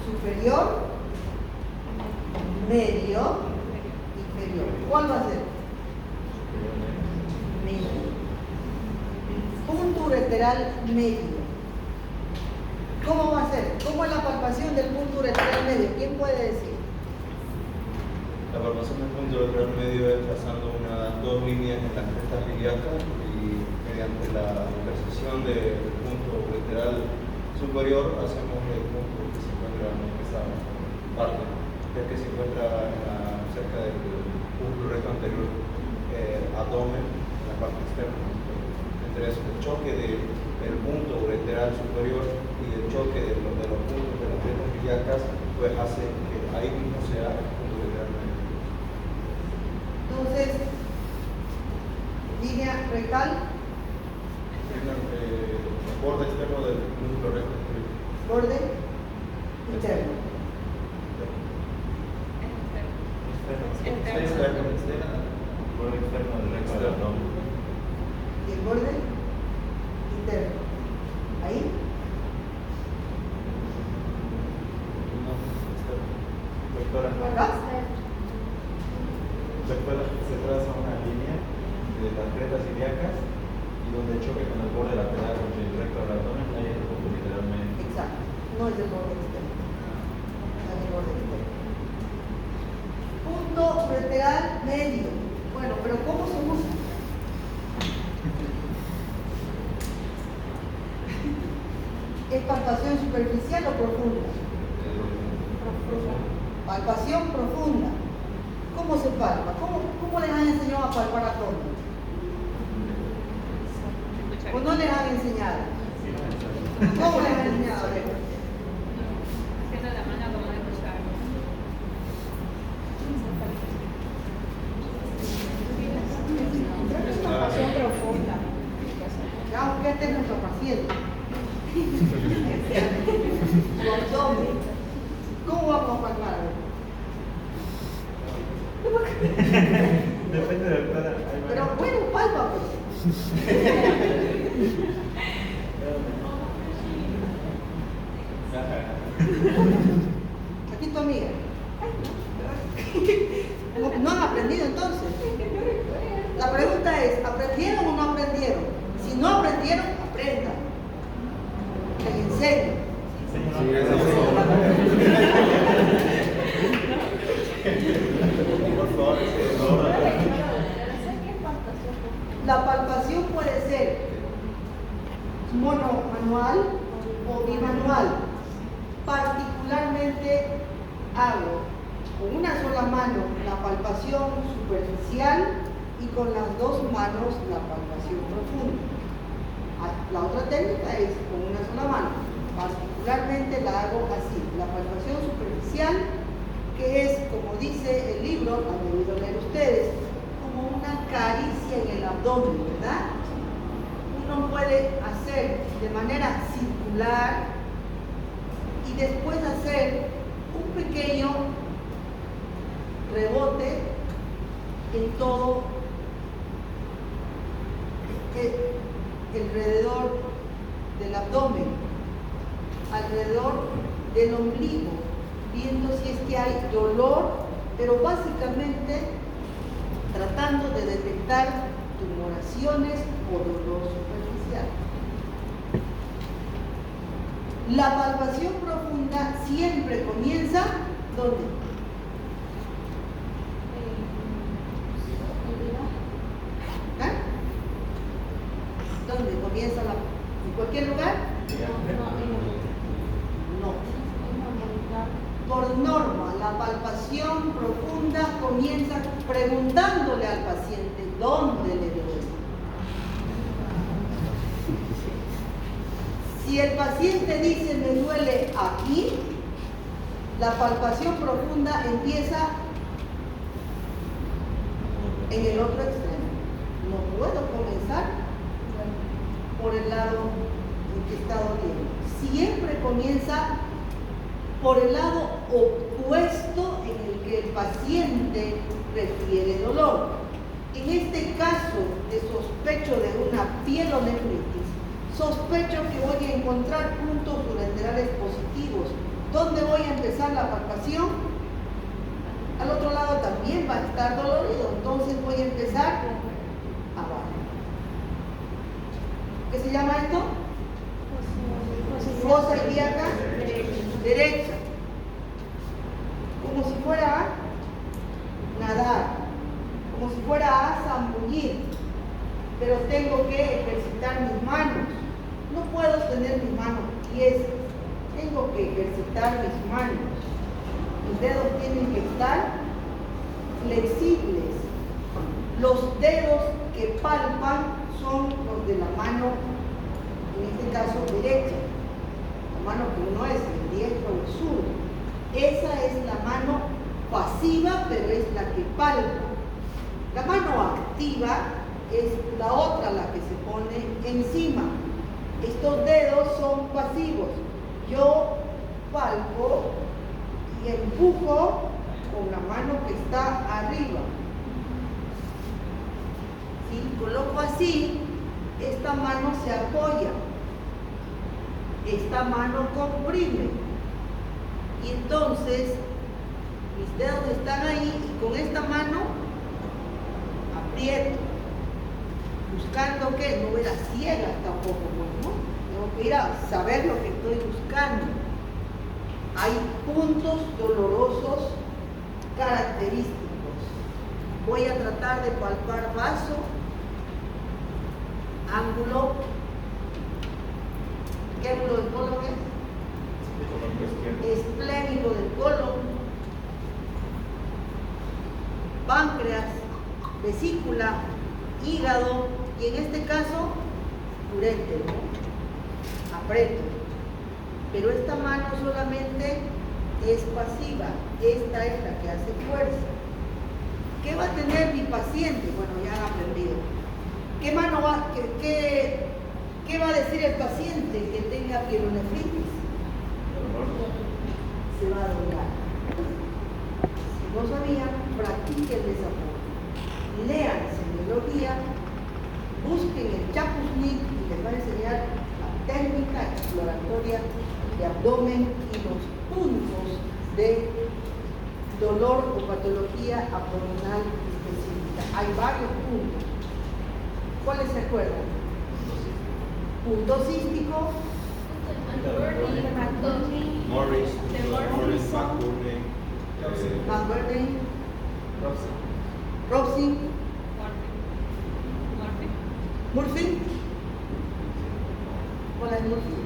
Superior, medio, inferior. ¿Cuál va a ser? Medio. Punto ureteral medio. ¿Cómo va a ser? ¿Cómo es la palpación del punto ureteral medio? ¿Quién puede decir? La palpación del punto ureteral medio es trazando dos líneas en las crestas ilíacas y mediante la intersección del punto ureteral superior hacemos el punto que se encuentra en esa parte, el que se encuentra cerca del músculo recto anterior. abdomen en la parte externa. Entre eso, el choque del punto ureteral superior y el choque de los puntos de las venas ilíacas, pues hace que ahí mismo sea el punto ureteral medio. Entonces, línea rectal, Borde externo del músculo recto. borde interno. Borde externo del recto del abdomen. Y el borde interno. Ahí. Doctora, Acá. doctora, se traza una línea de las gretas ilíacas y donde choque con el borde lateral del recto del abdomen, ahí es el punto literalmente. Exacto. No es el borde externo. No es el borde externo. Punto ureteral medio. Bueno, pero ¿cómo se usa? ¿Es palpación superficial o profunda? Palpación profunda. ¿Cómo se palpa? ¿Cómo les han enseñado a palpar abdomen? ¿O no les han enseñado? ¿Cómo les han enseñado? A ver. Haciendo la mano como de cruzar. Palpación profunda. Ya, aunque este es nuestro paciente. Su abdomen. ¿Cómo vamos a palpar? Depende de la Pero bueno, palpa pues. Aquí tu amiga. ¿No han aprendido entonces? La pregunta es, ¿aprendieron o no aprendieron? Si no aprendieron, aprendan. Les enseño. Por favor, La palpación puede ser monomanual o bimanual. Particularmente hago con una sola mano la palpación superficial y con las dos manos la palpación profunda. La otra técnica es con una sola mano. Particularmente la hago así, la palpación superficial, que es, como dice el libro, han debido leer ustedes, como una caricia en el abdomen, ¿verdad? Uno puede hacer de manera circular y después hacer un pequeño rebote en todo alrededor del abdomen, alrededor del ombligo, viendo si es que hay dolor, pero básicamente tratando de detectar tumoraciones o dolor superficial. La palpación profunda siempre comienza ¿dónde? ¿Ah? ¿Dónde comienza ¿En cualquier lugar? No. Por norma, la palpación profunda comienza preguntándole al paciente dónde le duele. Si el paciente dice me duele aquí, la palpación profunda empieza en el otro extremo. No puedo comenzar por el lado en que está doliendo. Siempre comienza por el lado opuesto en el que el paciente refiere dolor. En este caso de sospecho de una pielonefritis, sospecho que voy a encontrar puntos ureterales positivos. ¿Dónde voy a empezar la palpación? Al otro lado también va a estar dolorido, entonces voy a empezar abajo. ¿Qué se llama esto? Fosa ilíaca derecha. Como si fuera a nadar, como si fuera a zambullir, pero tengo que ejercitar mis manos. No puedo tener mis manos tiesas, tengo que ejercitar mis manos. Mis dedos tienen que estar flexibles. Los dedos que palpan son los de la mano, en este caso derecha, la mano que uno es, el diestro o el zurdo. Esa es la mano pasiva, pero es la que palpa. La mano activa es la otra, la que se pone encima. Estos dedos son pasivos. Yo palpo y empujo con la mano que está arriba. Si coloco así, esta mano se apoya, esta mano comprime, y entonces mis dedos están ahí y con esta mano aprieto, buscando que no ver a ciegas tampoco, ¿no? Tengo que ir a saber lo que estoy buscando. Hay puntos dolorosos característicos. Voy a tratar de palpar vaso, ángulo. ¿Qué ángulo del colon es? Esplénico del colon, páncreas, vesícula, hígado y en este caso urétero. Aprieto. Pero esta mano solamente es pasiva, esta es la que hace fuerza. ¿Qué va a tener mi paciente? Bueno, ya han aprendido. ¿Qué mano va, qué va a decir el paciente que tenga pielonefritis? Se va a doblar. Si no sabían, practiquen esa forma. Lean semiología, busquen el Chapusnik y les va a enseñar la técnica exploratoria de abdomen y los puntos de dolor o patología abdominal específica. Hay varios puntos. ¿Cuáles se acuerdan? Punto cístico, Morris, McBurney, Roxy, Murphy. ¿Cuál es Murphy?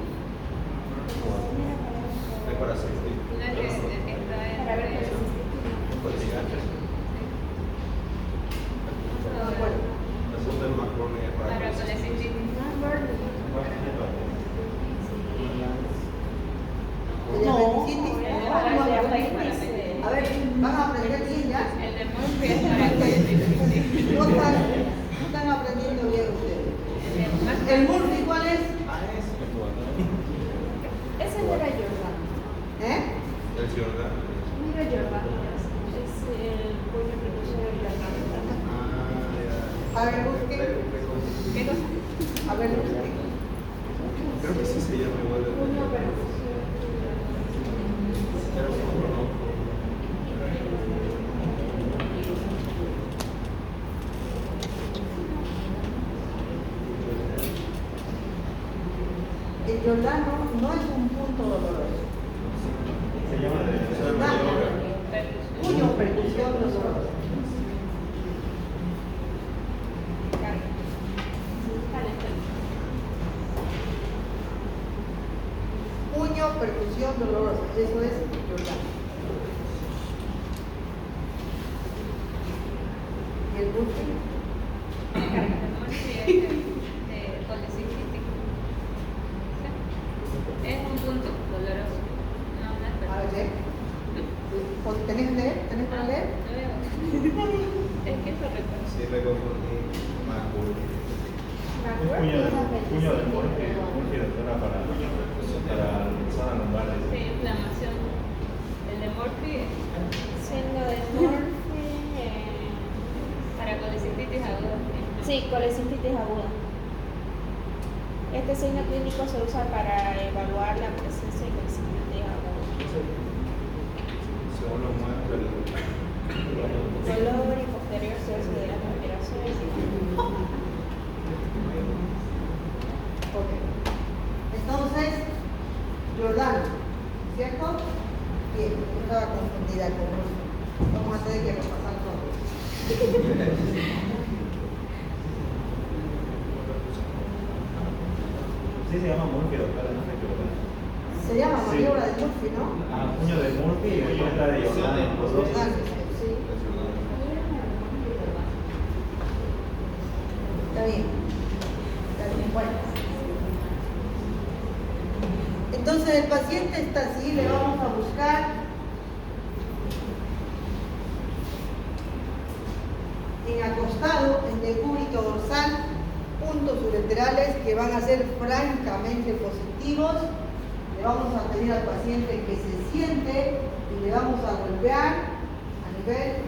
No me acuerdo. A ver, van a aprender bien ya. No están aprendiendo bien ustedes. ¿El Murphy cuál es? Ese no era Jordan. El Jordan. No era Jordan. Es el pollo precursor de la carne. A ver, busquen. ¿Qué cosa? A ver, busquen. Creo que sí se llama igual. Puño percusión. El Jordano no es un punto doloroso. Se llama Puño percusión dolorosa. Puño percusión dolorosa. Eso es Jordano. ¿Y el Murphy? Es un punto doloroso. No, no es A verdad. ver. ¿Tenés que leer? ¿Tenés para leer? No veo. Es que eso recuerdo. Sí, me confundí. McBurney. Puño de Murphy, doctora, para zona lumbar. Sí, inflamación. El de Murphy Siendo de Murphy. para colecistitis aguda. Sí, colecistitis aguda. Este signo clínico se usa para evaluar la presencia de colecistitis aguda. Según lo muestra el Dolor y posterior cese de las respiraciones. Ok. Entonces, Jordano, ¿cierto? Bien, yo estaba confundida con Murphy. Vamos a tener que repasar todo. Sí, se llama Murphy, doctora, no me equivoco. Se llama Sí. maniobra de Murphy, ¿no? Puño de Murphy y después está de Jordan, los dos. Jordano, sí. Está bien. Está bien, bueno. Entonces el paciente está así, le vamos a buscar en acostado, en decúbito dorsal, puntos ureterales que van a ser francamente positivos. Le vamos a pedir al paciente que se siente y le vamos a golpear a nivel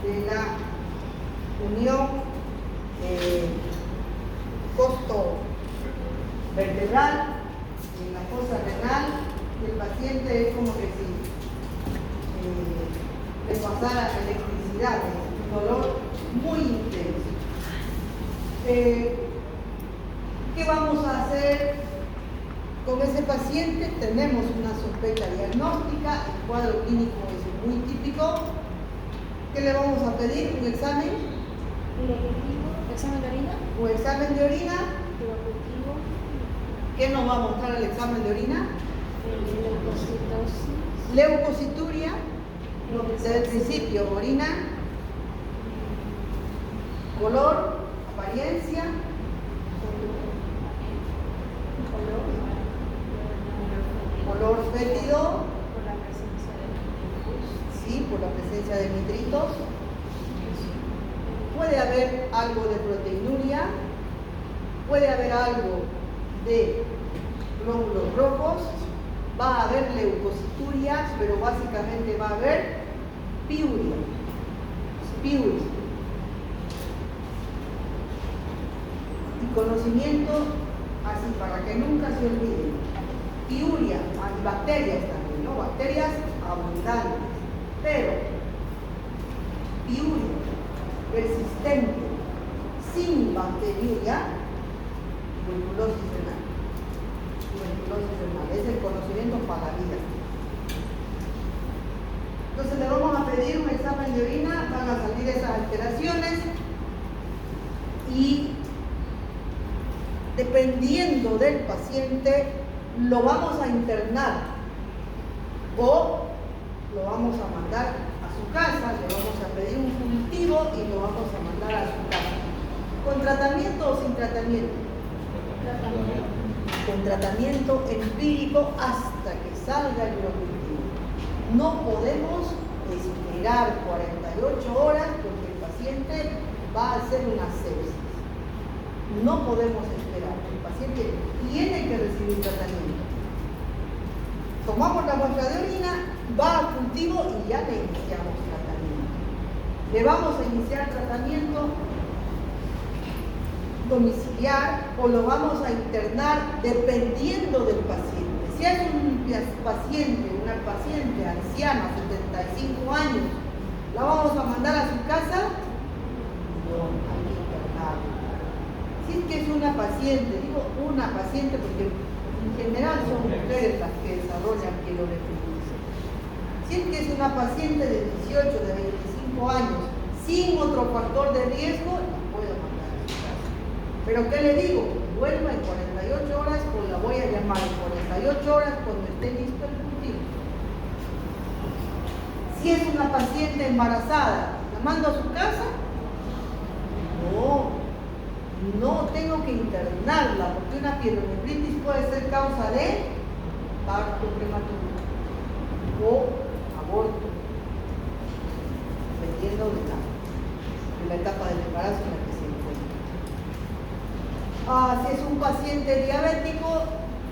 de la unión costo vertebral, en la fosa renal. El paciente es como que si le pasara electricidad, un dolor muy intenso. ¿Qué vamos a hacer con ese paciente? Tenemos una sospecha diagnóstica, el cuadro clínico es muy típico. ¿Qué le vamos a pedir? ¿Un examen? ¿Examen de orina? ¿Un examen de orina? ¿El objetivo? ¿Qué nos va a mostrar el examen de orina? Leucocitosis. Leucocituria, desde el principio, orina, color, apariencia, color fétido, Por la presencia de nitritos. sí, por la presencia de nitritos. Puede haber algo de proteinuria, puede haber algo de glóbulos rojos, va a haber leucocituria, pero básicamente va a haber piuria. Piuria. Y conocimiento, así para que nunca se olviden. Piuria, hay bacterias también, ¿no? Bacterias abundantes, pero piuria persistente, sin bacteriuria, tuberculosis renal. Tuberculosis renal, es el conocimiento para la vida. Entonces le vamos a pedir un examen de orina, van a salir esas alteraciones y dependiendo del paciente lo vamos a internar o lo vamos a mandar a su casa, le vamos a pedir un cultivo y lo vamos a mandar a su casa. ¿Con tratamiento o sin tratamiento? Con tratamiento empírico hasta que salga el biocultivo. No podemos esperar 48 horas porque el paciente va a hacer una sepsis. No podemos esperar, el paciente tiene que recibir tratamiento. Tomamos la muestra de orina, va a cultivo y ya le iniciamos tratamiento. Le vamos a iniciar tratamiento domiciliar o lo vamos a internar dependiendo del paciente. Si es un paciente, una paciente anciana, 75 años, ¿la vamos a mandar a su casa? No, hay que internarla. Si es que es una paciente, digo una paciente porque en general son mujeres las que desarrollan pielonefritis. Si es que es una paciente de 18, de 25 años, sin otro factor de riesgo, la puedo mandar a su casa. Pero ¿qué le digo? Vuelva en 48 horas o la voy a llamar en 48 horas cuando esté listo el cultivo. Si es una paciente embarazada, ¿la mando a su casa? No tengo que internarla porque una pielonefritis puede ser causa de parto prematuro o aborto, dependiendo de la etapa del embarazo en la que se encuentra. Si es un paciente diabético,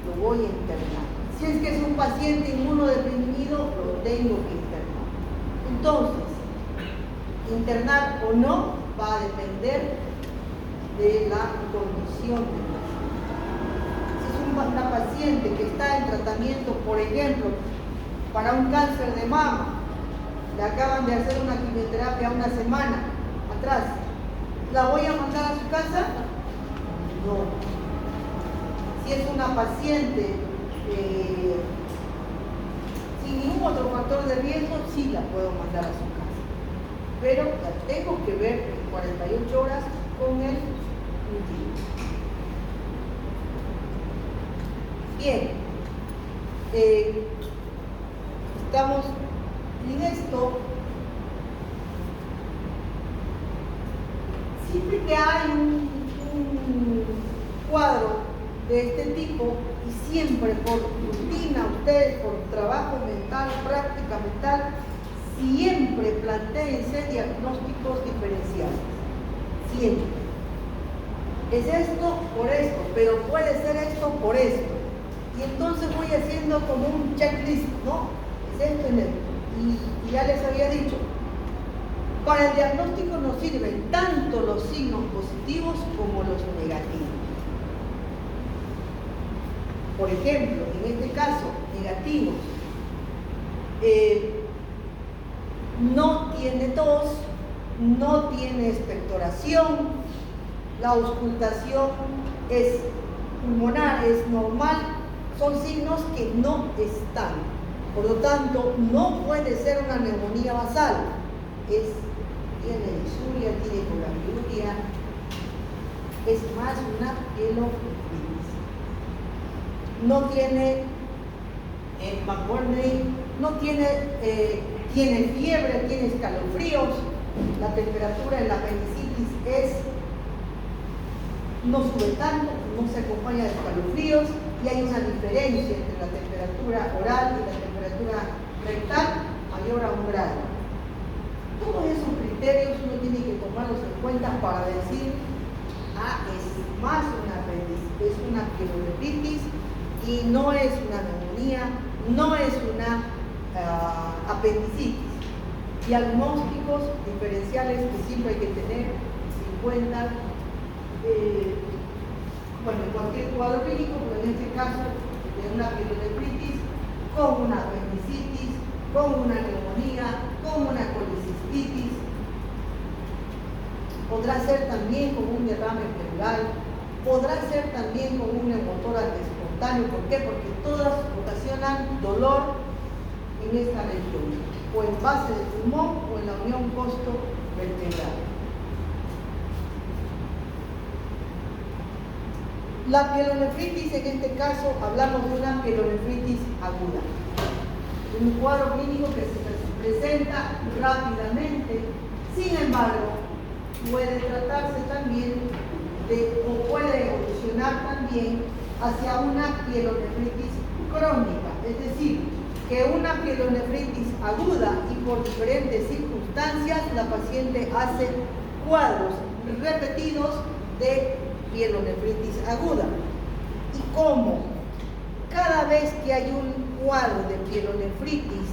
lo voy a internar. Si es que es un paciente inmunodeprimido, lo tengo que internar. Entonces, internar o no va a depender de la condición del paciente. Si es una paciente que está en tratamiento, por ejemplo, para un cáncer de mama, le acaban de hacer una quimioterapia una semana atrás, ¿la voy a mandar a su casa? No. Si es una paciente sin ningún otro factor de riesgo, sí la puedo mandar a su casa. Pero la tengo que ver en 48 horas con el cultivo. Bien. Estamos en esto. Siempre que hay un de este tipo y siempre por rutina, ustedes por trabajo mental, práctica mental, siempre plantéense diagnósticos diferenciales. Siempre. Es esto por esto, pero puede ser esto por esto. Y entonces voy haciendo como un checklist, ¿no? Es esto en esto. Y ya les había dicho, para el diagnóstico nos sirven tanto los signos positivos como los negativos. Por ejemplo, en este caso, negativos. No tiene tos, no tiene expectoración, la auscultación es pulmonar, es normal, son signos que no están. Por lo tanto, no puede ser una neumonía basal. Tiene disuria, tiene colagiuria, es más una pielonefritis. No tiene McBurney, no tiene, tiene fiebre, tiene escalofríos, la temperatura en la apendicitis no sube tanto, no se acompaña de escalofríos y hay una diferencia entre la temperatura oral y la temperatura rectal mayor a 1 grado. Todos esos criterios uno tiene que tomarlos en cuenta para decir, es más una apendicitis, es una pielonefritis y no es una neumonía, no es una apendicitis. Diagnósticos diferenciales que siempre hay que tener en cuenta, en cualquier cuadro clínico, pero en este caso de una pielonefritis con una apendicitis, con una neumonía, con una colicistitis. Podrá ser también con un derrame pleural, podrá ser también con un neumotórax espontáneo. ¿Por qué? Porque todas ocasionan dolor en esta región, o en base del pulmón o en la unión costo-vertebral. La pielonefritis, en este caso, hablamos de una pielonefritis aguda. Un cuadro clínico que se presenta rápidamente, sin embargo, puede tratarse también o puede evolucionar también hacia una pielonefritis crónica, es decir, que una pielonefritis aguda y por diferentes circunstancias la paciente hace cuadros repetidos de pielonefritis aguda. Y como cada vez que hay un cuadro de pielonefritis,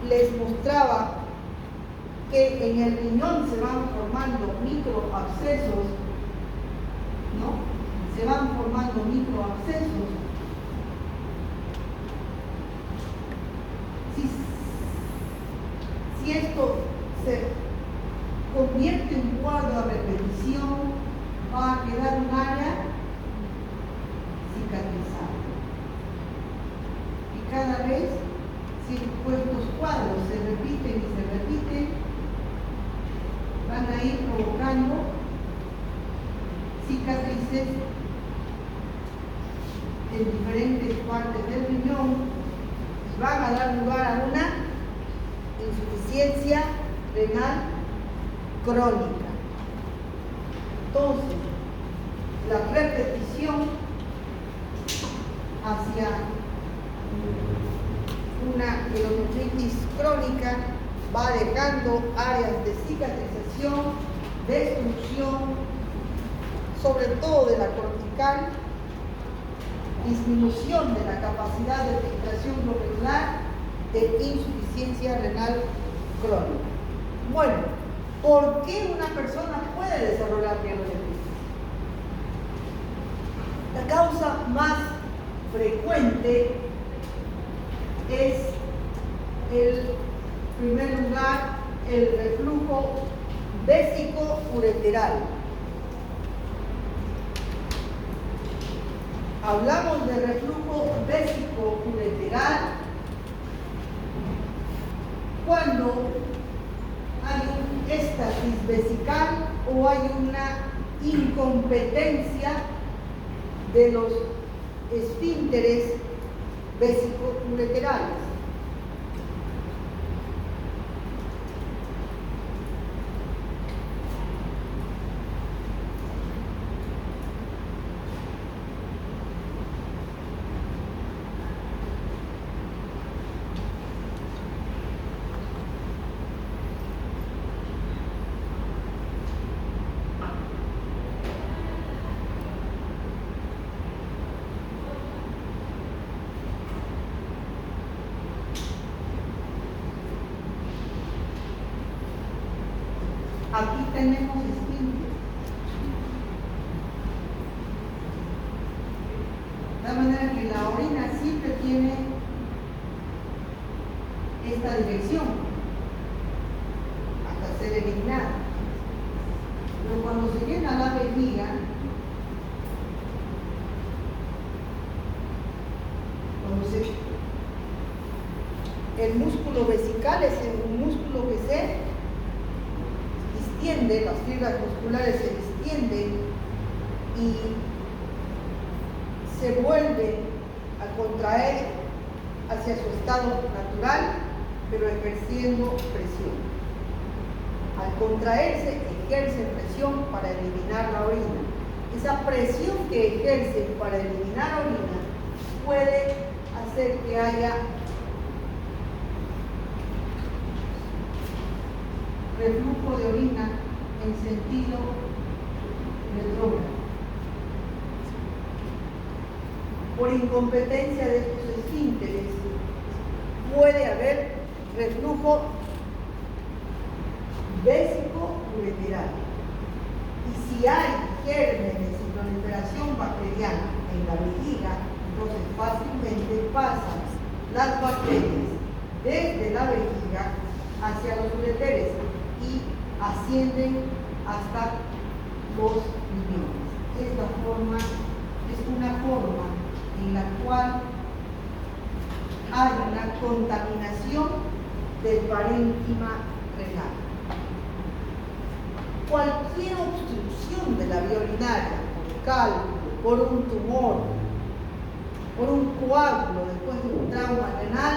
les mostraba que en el riñón se van formando microabscesos, ¿no? Se van formando microabscesos. Si esto se convierte en cuadro a repetición, va a quedar un área cicatrizada. Y cada vez, si estos cuadros se repiten y se repiten, van a ir provocando cicatrices en diferentes partes del riñón y van a dar lugar a una insuficiencia renal crónica. Entonces, la repetición hacia una pielonefritis crónica va dejando áreas de cicatrización, destrucción, sobre todo de la cortical, disminución de la capacidad de filtración glomerular, de insuficiencia renal crónica. Bueno, ¿por qué una persona puede desarrollar pielonefritis? La causa más frecuente es, en primer lugar, el reflujo vésico-ureteral. Hablamos de reflujo vésico-ureteral cuando hay un éstasis vesical o hay una incompetencia de los esfínteres vésico-ureterales. tenemos esfínteres. De tal manera que la orina siempre tiene esta dirección hasta ser eliminada. Pero cuando se llena la vejiga, el músculo vesical es un músculo que se distiende, las fibras musculares se distienden y se vuelve a contraer hacia su estado natural, pero ejerciendo presión. Al contraerse, ejerce presión para eliminar la orina. Esa presión que ejerce para eliminar orina puede hacer que haya reflujo de orina en sentido retrógrado. Por incompetencia de estos esfínteres puede haber reflujo vésico-ureteral. Y si hay gérmenes y proliferación bacteriana en la vejiga, entonces fácilmente pasan las bacterias desde la vejiga hacia los ureteres y ascienden hasta los riñones. Esta forma es una forma en la cual hay una contaminación del parénquima renal. Cualquier obstrucción de la vía urinaria, por cálculo, por un tumor, por un coágulo después de un trauma renal,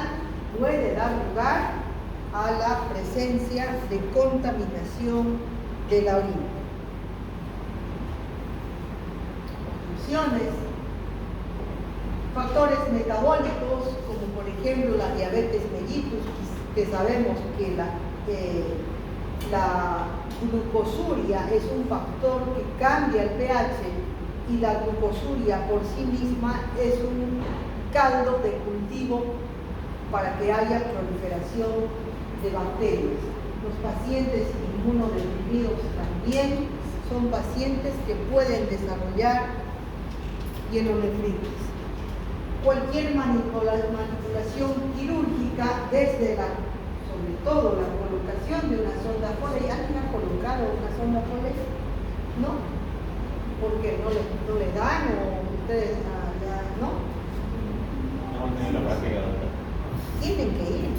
puede dar lugar a la presencia de contaminación de la orina. Obstrucciones, factores metabólicos, como por ejemplo la diabetes mellitus, que sabemos que la glucosuria es un factor que cambia el pH y la glucosuria por sí misma es un caldo de cultivo para que haya proliferación de bacterias. Los pacientes inmunodeprimidos también son pacientes que pueden desarrollar pielonefritis. Cualquier manipulación quirúrgica, desde sobre todo la colocación de una sonda Foley. ¿Alguien ha colocado una sonda Foley? ¿No? Porque no le dan, o ustedes no. No, en la práctica. Tienen que ir.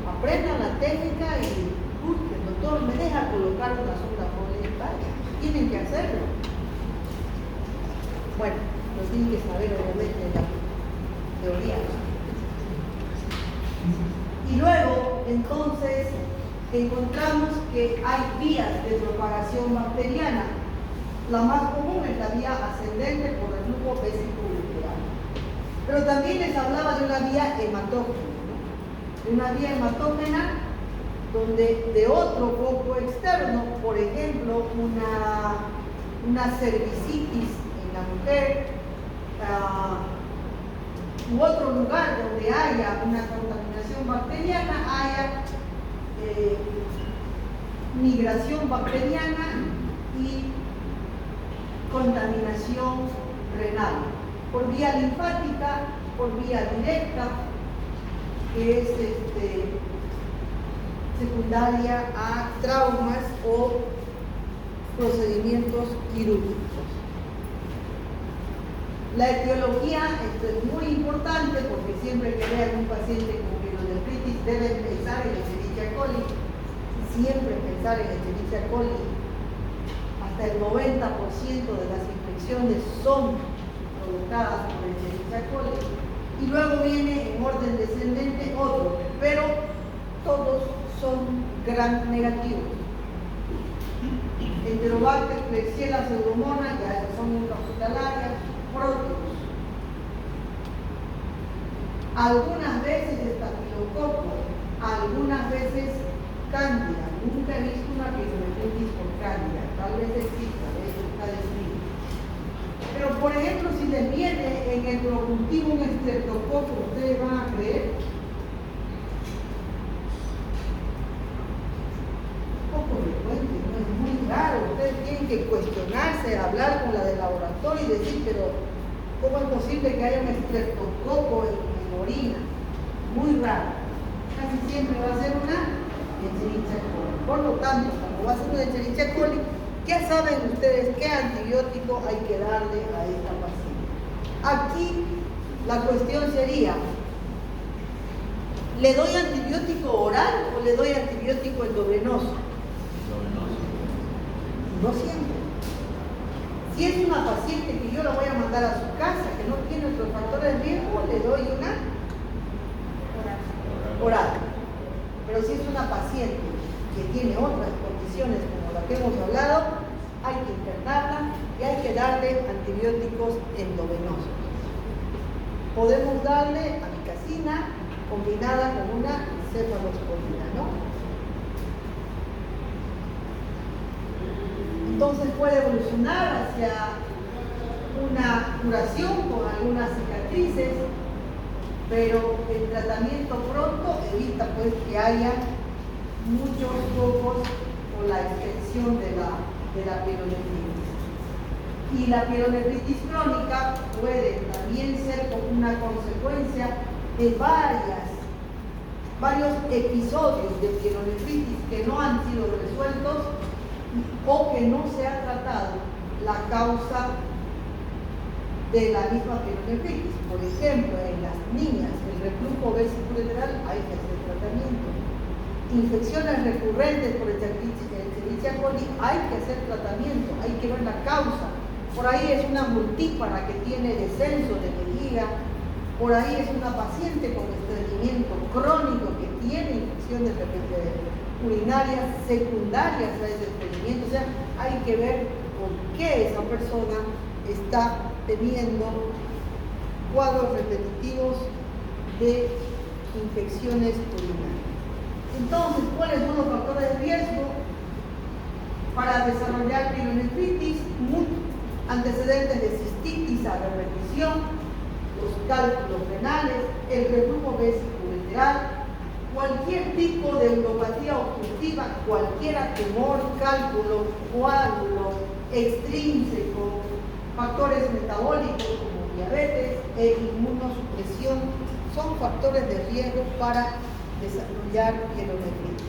Aprendan la técnica y busquen, doctor, me deja colocar una sonda Foley. Vaya, tienen que hacerlo. Bueno, lo tienen que saber obviamente la teoría. Y luego, entonces, encontramos que hay vías de propagación bacteriana. La más común es la vía ascendente por reflujo vésico-ureteral. Pero también les hablaba de una vía hematógena, ¿no? De una vía hematógena donde de otro foco externo, por ejemplo, una cervicitis en la mujer, u otro lugar donde haya una contaminación bacteriana, haya migración bacteriana y contaminación renal, por vía linfática, por vía directa, que es secundaria a traumas o procedimientos quirúrgicos. La etiología, esto es muy importante porque siempre que vean un paciente con pielonefritis deben pensar en Escherichia coli. Siempre pensar en Escherichia coli. Hasta el 90% de las infecciones son provocadas por Escherichia coli. Y luego viene en orden descendente otro, pero todos son gram negativos. Enterobacter, Klebsiella, Pseudomonas, ya son intrahospitalarias. Protodos. Algunas veces estafilococo, algunas veces cándida. Nunca he visto una pielonefritis por cándida, tal vez exista, de hecho está descrito. Pero por ejemplo, si les viene en el productivo un estreptococo, ¿ustedes van a creer? Poco frecuente, ¿no? tienen que cuestionarse, hablar con la del laboratorio y decir, pero ¿cómo es posible que haya un estreptococo en orina? Muy raro. Casi siempre va a ser una Escherichia coli. Por lo tanto, como va a ser una Escherichia coli, ya saben ustedes qué antibiótico hay que darle a esta paciente. Aquí la cuestión sería, ¿le doy antibiótico oral o le doy antibiótico endovenoso? No siempre. Si es una paciente que yo la voy a mandar a su casa, que no tiene otros factores de riesgo, le doy una oral. Pero si es una paciente que tiene otras condiciones como la que hemos hablado, hay que internarla y hay que darle antibióticos endovenosos. Podemos darle amikacina combinada con una cefalosporina, ¿no? Entonces puede evolucionar hacia una curación con algunas cicatrices, pero el tratamiento pronto evita pues que haya muchos focos por la extensión de la pielonefritis. Y la pielonefritis crónica puede también ser como una consecuencia de varios episodios de pielonefritis que no han sido resueltos o que no se ha tratado la causa de la misma pielonefritis. Por ejemplo, en las niñas, el reflujo vesicular hay que hacer tratamiento. Infecciones recurrentes por Escherichia coli hay que hacer tratamiento, hay que ver la causa. Por ahí es una multípara que tiene descenso de vejiga, por ahí es una paciente con estreñimiento crónico que tiene infecciones urinarias secundarias a ese estreñimiento. O sea, hay que ver por qué esa persona está teniendo cuadros repetitivos de infecciones urinarias. Entonces, ¿cuáles son los factores de riesgo para desarrollar pielonefritis? Antecedentes de cistitis a repetición, los cálculos renales, el reflujo vesicular, cualquier tipo de neuropatía obstructiva, cualquier tumor, cálculo, coágulo, extrínseco, factores metabólicos como diabetes e inmunosupresión son factores de riesgo para desarrollar pielonefritis.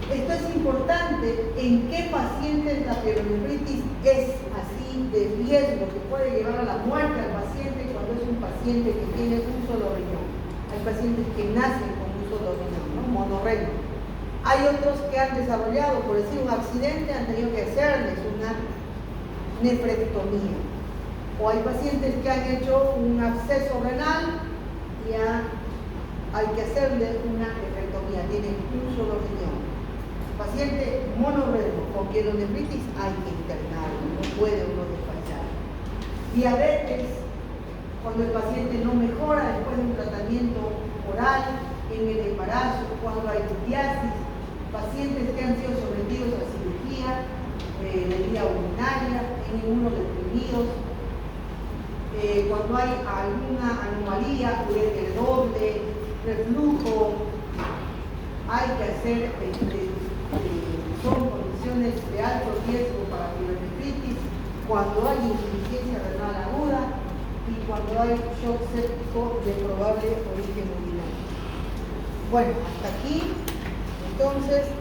Esto es importante, en qué pacientes la pielonefritis es así de riesgo, que puede llevar a la muerte al paciente cuando es un paciente que tiene un solo riñón. Hay pacientes que nacen con un solo riñón, ¿no? Monorrenio. Hay otros que han desarrollado, por decir, un accidente, han tenido que hacerles una nefrectomía. O hay pacientes que han hecho un absceso renal y hay que hacerle una nefrectomía, tienen un solo riñón. Paciente monorrenio con pielonefritis hay que internarlo, no puede uno despachar. Diabetes, cuando el paciente no mejora después de un tratamiento oral, en el embarazo, cuando hay litiasis, pacientes que han sido sometidos a cirugía de vía urinaria, en inmunodeprimidos, cuando hay alguna anomalía, ureter doble, reflujo, hay que hacer, son condiciones de alto riesgo para pielonefritis, cuando hay insuficiencia renal aguda y cuando hay shock séptico de probable origen urinario. Bueno, hasta aquí, entonces,